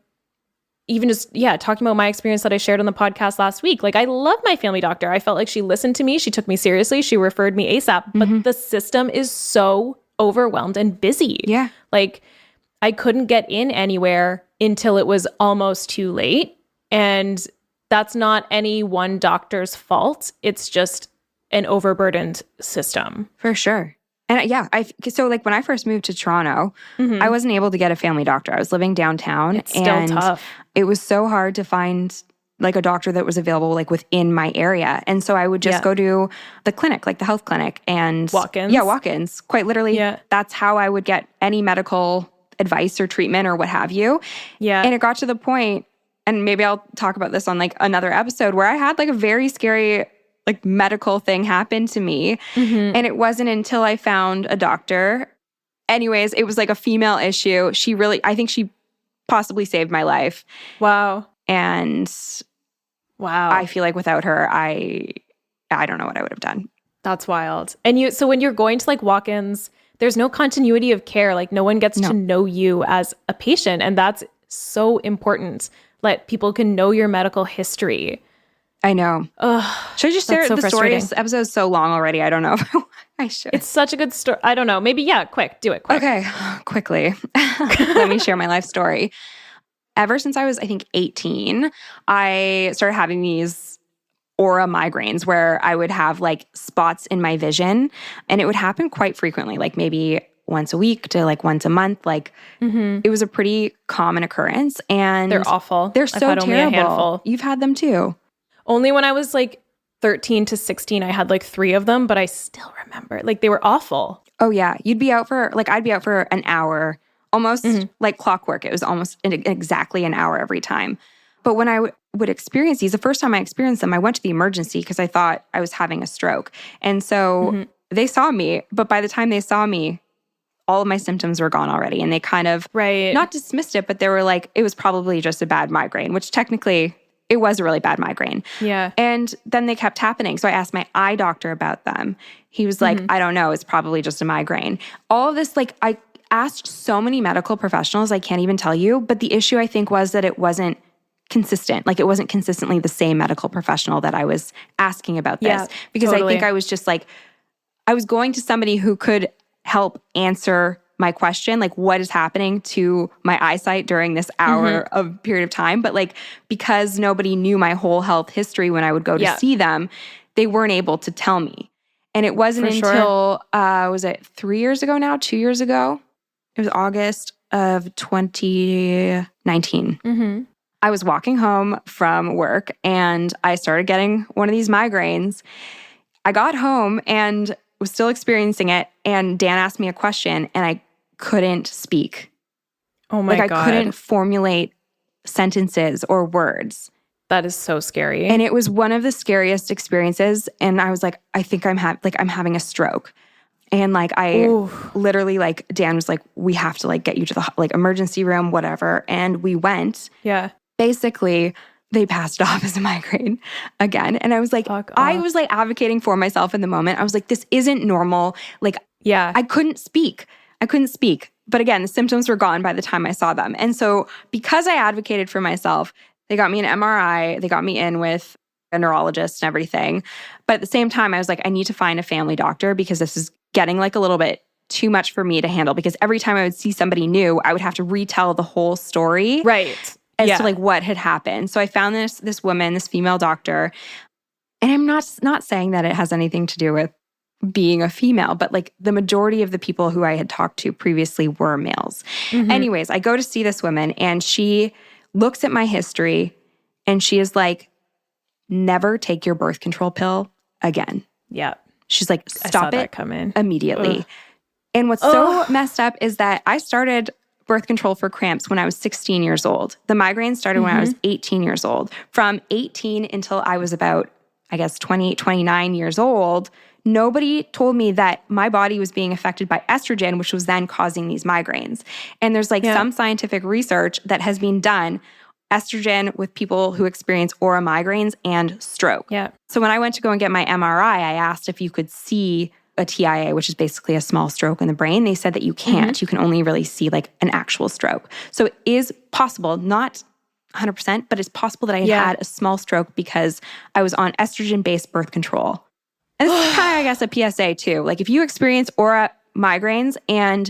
even just, talking about my experience that I shared on the podcast last week, like I love my family doctor. I felt like she listened to me. She took me seriously. She referred me ASAP. But the system is so overwhelmed and busy. Yeah. Like I couldn't get in anywhere until it was almost too late. And that's not any one doctor's fault. It's just an overburdened system. For sure. And so like when I first moved to Toronto, I wasn't able to get a family doctor. I was living downtown. It's still tough. It was so hard to find like a doctor that was available like within my area. And so I would just go to the clinic, like the health clinic and walk-ins. Yeah, walk-ins. Quite literally. Yeah. That's how I would get any medical advice or treatment or what have you. Yeah. And it got to the point, and maybe I'll talk about this on like another episode, where I had like a very scary like medical thing happen to me. And it wasn't until I found a doctor. Anyways, it was like a female issue. I think she possibly saved my life. Wow. And I feel like without her, I don't know what I would have done. That's wild. And so when you're going to like walk-ins, there's no continuity of care. Like no one gets to know you as a patient. And that's so important. Let people can know your medical history. I know. Should I just share the story? This episode's so long already. I don't know if I should. It's such a good story. I don't know. Maybe, quick. Do it quick. Okay, quickly. Let me share my life story. Ever since I was, I think, 18, I started having these aura migraines where I would have like spots in my vision, and it would happen quite frequently, like maybe once a week to like once a month. Like it was a pretty common occurrence, and they're awful. They're so I've had terrible. Only a handful. You've had them too. Only when I was like 13 to 16, I had like 3 of them, but I still remember like they were awful. Oh yeah. I'd be out for an hour, almost like clockwork. It was almost exactly an hour every time. But when I would experience these, the first time I experienced them, I went to the emergency because I thought I was having a stroke. And so they saw me, but by the time they saw me, all of my symptoms were gone already. And they kind of not dismissed it, but they were like, it was probably just a bad migraine, which technically it was a really bad migraine. Yeah. And then they kept happening. So I asked my eye doctor about them. He was like, I don't know, it's probably just a migraine. All of this, like I asked so many medical professionals, I can't even tell you. But the issue I think was that it wasn't consistent. Like it wasn't consistently the same medical professional that I was asking about this. Yeah, because totally. I think I was just like, I was going to somebody who could help answer my question, like what is happening to my eyesight during this hour of period of time. But like, because nobody knew my whole health history when I would go to see them, they weren't able to tell me. And it wasn't until, was it 3 years ago now, 2 years ago? It was August of 2019. I was walking home from work and I started getting one of these migraines. I got home and was still experiencing it. And Dan asked me a question and I couldn't speak. Oh my God. I couldn't formulate sentences or words. That is so scary. And it was one of the scariest experiences. And I was like, I think I'm having a stroke. And like, literally like, Dan was like, we have to like get you to the like emergency room, whatever. And we went. Yeah. Basically, they passed off as a migraine again. And I was like, I was like advocating for myself in the moment. I was like, this isn't normal. Like, I couldn't speak. But again, the symptoms were gone by the time I saw them. And so because I advocated for myself, they got me an MRI. They got me in with a neurologist and everything. But at the same time, I was like, I need to find a family doctor because this is getting like a little bit too much for me to handle. Because every time I would see somebody new, I would have to retell the whole story. Right. As to like what had happened. So I found this woman, this female doctor. And I'm not saying that it has anything to do with being a female, but like the majority of the people who I had talked to previously were males. Anyways, I go to see this woman and she looks at my history and she is like, never take your birth control pill again. Yeah. She's like, stop it immediately. Ugh. And what's so messed up is that I started birth control for cramps when I was 16 years old. The migraine started when I was 18 years old. From 18 until I was about, I guess, 28, 29 years old, nobody told me that my body was being affected by estrogen, which was then causing these migraines. And there's like some scientific research that has been done, estrogen with people who experience aura migraines and stroke. Yeah. So when I went to go and get my MRI, I asked if you could see a TIA, which is basically a small stroke in the brain. They said that you can't. You can only really see like an actual stroke. So it is possible, not 100%, but it's possible that I had a small stroke because I was on estrogen-based birth control. And this is kind of, I guess, a PSA too. Like if you experience aura migraines and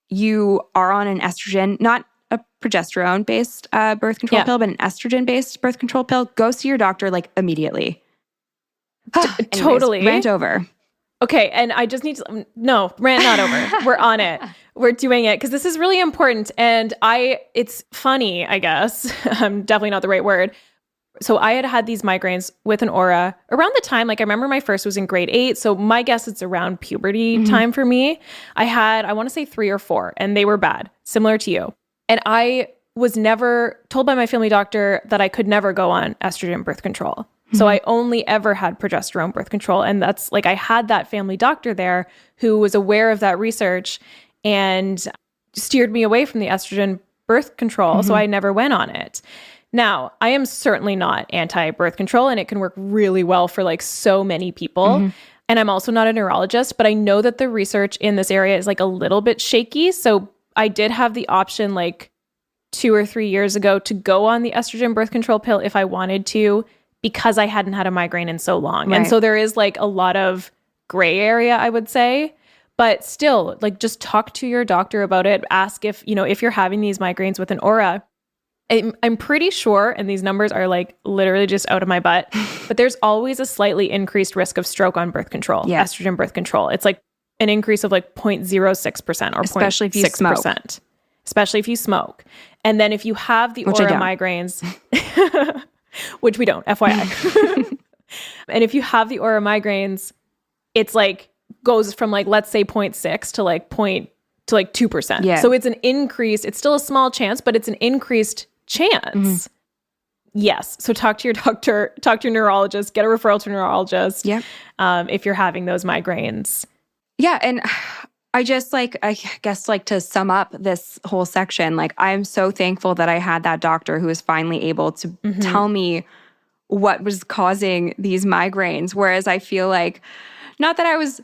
you are on an estrogen, not a progesterone-based birth control pill, but an estrogen-based birth control pill, go see your doctor like immediately. Anyways, Totally. Rant over. Okay, and I just need to, no, rant not over. We're on it. We're doing it because this is really important. And it's funny, I guess. Definitely not the right word. So I had these migraines with an aura around the time, like I remember my first was in grade 8. So my guess it's around puberty time for me. I want to say 3 or 4, and they were bad, similar to you. And I was never told by my family doctor that I could never go on estrogen birth control. So I only ever had progesterone birth control. And that's like, I had that family doctor there who was aware of that research and steered me away from the estrogen birth control. So I never went on it. Now, I am certainly not anti-birth control, and it can work really well for like so many people. And I'm also not a neurologist, but I know that the research in this area is like a little bit shaky. So I did have the option like 2 or 3 years ago to go on the estrogen birth control pill if I wanted to, because I hadn't had a migraine in so long. Right. And so there is like a lot of gray area, I would say. But still, like just talk to your doctor about it. Ask if you're having these migraines with an aura. I'm pretty sure, and these numbers are like literally just out of my butt, but there's always a slightly increased risk of stroke on birth control, estrogen birth control. It's like an increase of like 0.06% or especially if you smoke. Especially if you smoke. And then if you have the aura migraines, which we don't, FYI. And if you have the aura migraines, it's like goes from like, let's say 0.6 to like 2%. Yeah. So it's an increase. It's still a small chance, but it's an increased chance. Yes. So talk to your doctor, talk to your neurologist, get a referral to a neurologist. Yeah. If you're having those migraines. Yeah. And I guess to sum up this whole section, like I'm so thankful that I had that doctor who was finally able to tell me what was causing these migraines. Whereas I feel like, not that I was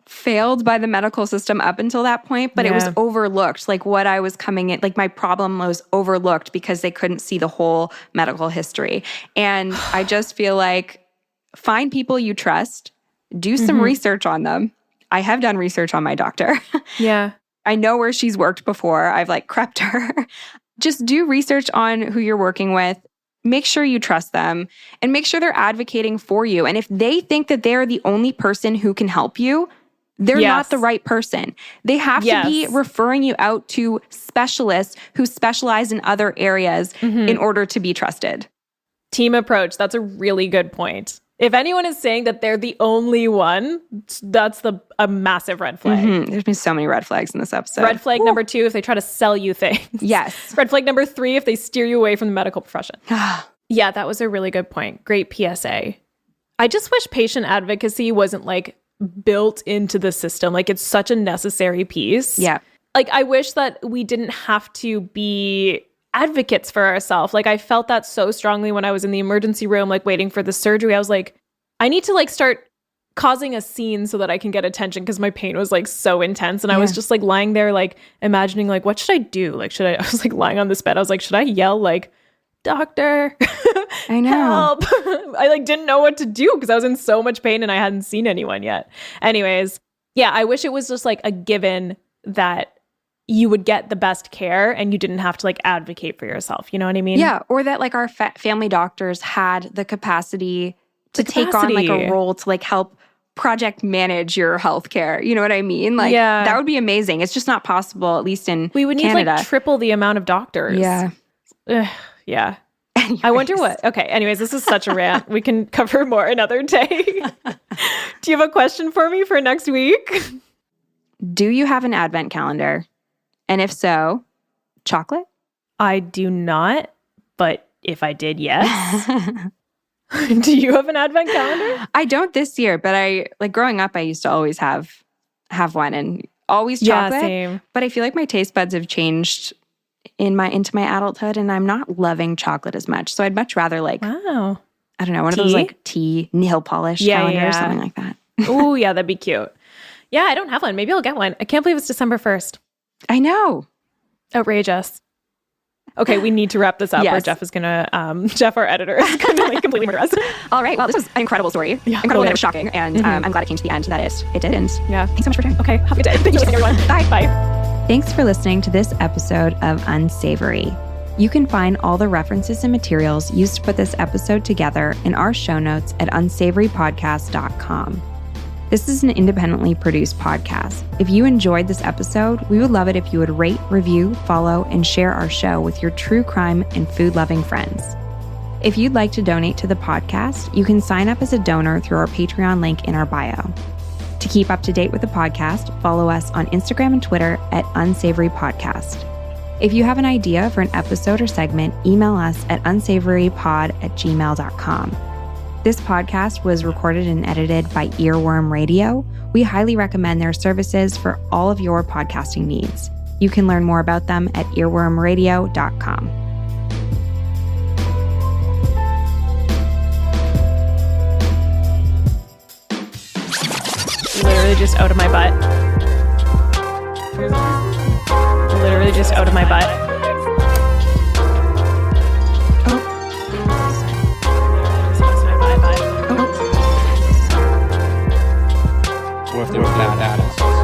failed by the medical system up until that point, but it was overlooked. Like what I was coming in, like my problem was overlooked because they couldn't see the whole medical history. And I just feel like find people you trust, do some research on them. I have done research on my doctor. Yeah. I know where she's worked before. I've like prepped her. Just do research on who you're working with. Make sure you trust them and make sure they're advocating for you. And if they think that they're the only person who can help you, they're not the right person. They have to be referring you out to specialists who specialize in other areas in order to be trusted. Team approach. That's a really good point. If anyone is saying that they're the only one, that's a massive red flag. There's been so many red flags in this episode. Red flag number 2, if they try to sell you things. Yes. Red flag number 3, if they steer you away from the medical profession. Yeah, that was a really good point. Great PSA. I just wish patient advocacy wasn't like built into the system. Like it's such a necessary piece. Yeah. Like I wish that we didn't have to be advocates for ourselves. Like I felt that so strongly when I was in the emergency room, like waiting for the surgery. I was like, I need to like start causing a scene so that I can get attention because my pain was like so intense. And I was just like lying there, like imagining like, what should I do? Like, I was like lying on this bed. I was like, should I yell like, doctor, I know. Help. I like didn't know what to do because I was in so much pain and I hadn't seen anyone yet. Anyways, yeah, I wish it was just like a given that you would get the best care and you didn't have to like advocate for yourself. You know what I mean? Yeah. Or that like our family doctors had the capacity to take on like a role to like help project manage your healthcare. You know what I mean? Like that would be amazing. It's just not possible, at least in we would need Canada. like triple the amount of doctors. Yeah. Yeah. Anyways. I wonder what. Okay. Anyways, this is such a rant. We can cover more another day. Do you have a question for me for next week? Do you have an advent calendar? And if so, chocolate? I do not, but if I did, yes. Do you have an advent calendar? I don't this year, but growing up, I used to always have one and always chocolate. Yeah, same. But I feel like my taste buds have changed into my adulthood, and I'm not loving chocolate as much. So I'd much rather wow. I don't know, one of those tea nail polish calendars, something like that. Oh, yeah, that'd be cute. Yeah, I don't have one. Maybe I'll get one. I can't believe it's December 1st. I know. Outrageous. Okay, we need to wrap this up or Geoff is going to, Geoff, our editor, is going to completely murder us. All right. Well, this was an incredible story. Yeah, incredible and it was shocking. And I'm glad it came to the end that it did. And thanks so much for your time. Okay, have a good day. Thank you, everyone. Bye. Bye. Thanks for listening to this episode of Unsavory. You can find all the references and materials used to put this episode together in our show notes at unsavorypodcast.com. This is an independently produced podcast. If you enjoyed this episode, we would love it if you would rate, review, follow, and share our show with your true crime and food-loving friends. If you'd like to donate to the podcast, you can sign up as a donor through our Patreon link in our bio. To keep up to date with the podcast, follow us on Instagram and Twitter at Unsavory Podcast. If you have an idea for an episode or segment, email us at unsavorypod@gmail.com. This podcast was recorded and edited by Earworm Radio. We highly recommend their services for all of your podcasting needs. You can learn more about them at earwormradio.com. Literally just out of my butt. Literally just out of my butt. What if they were bad at us?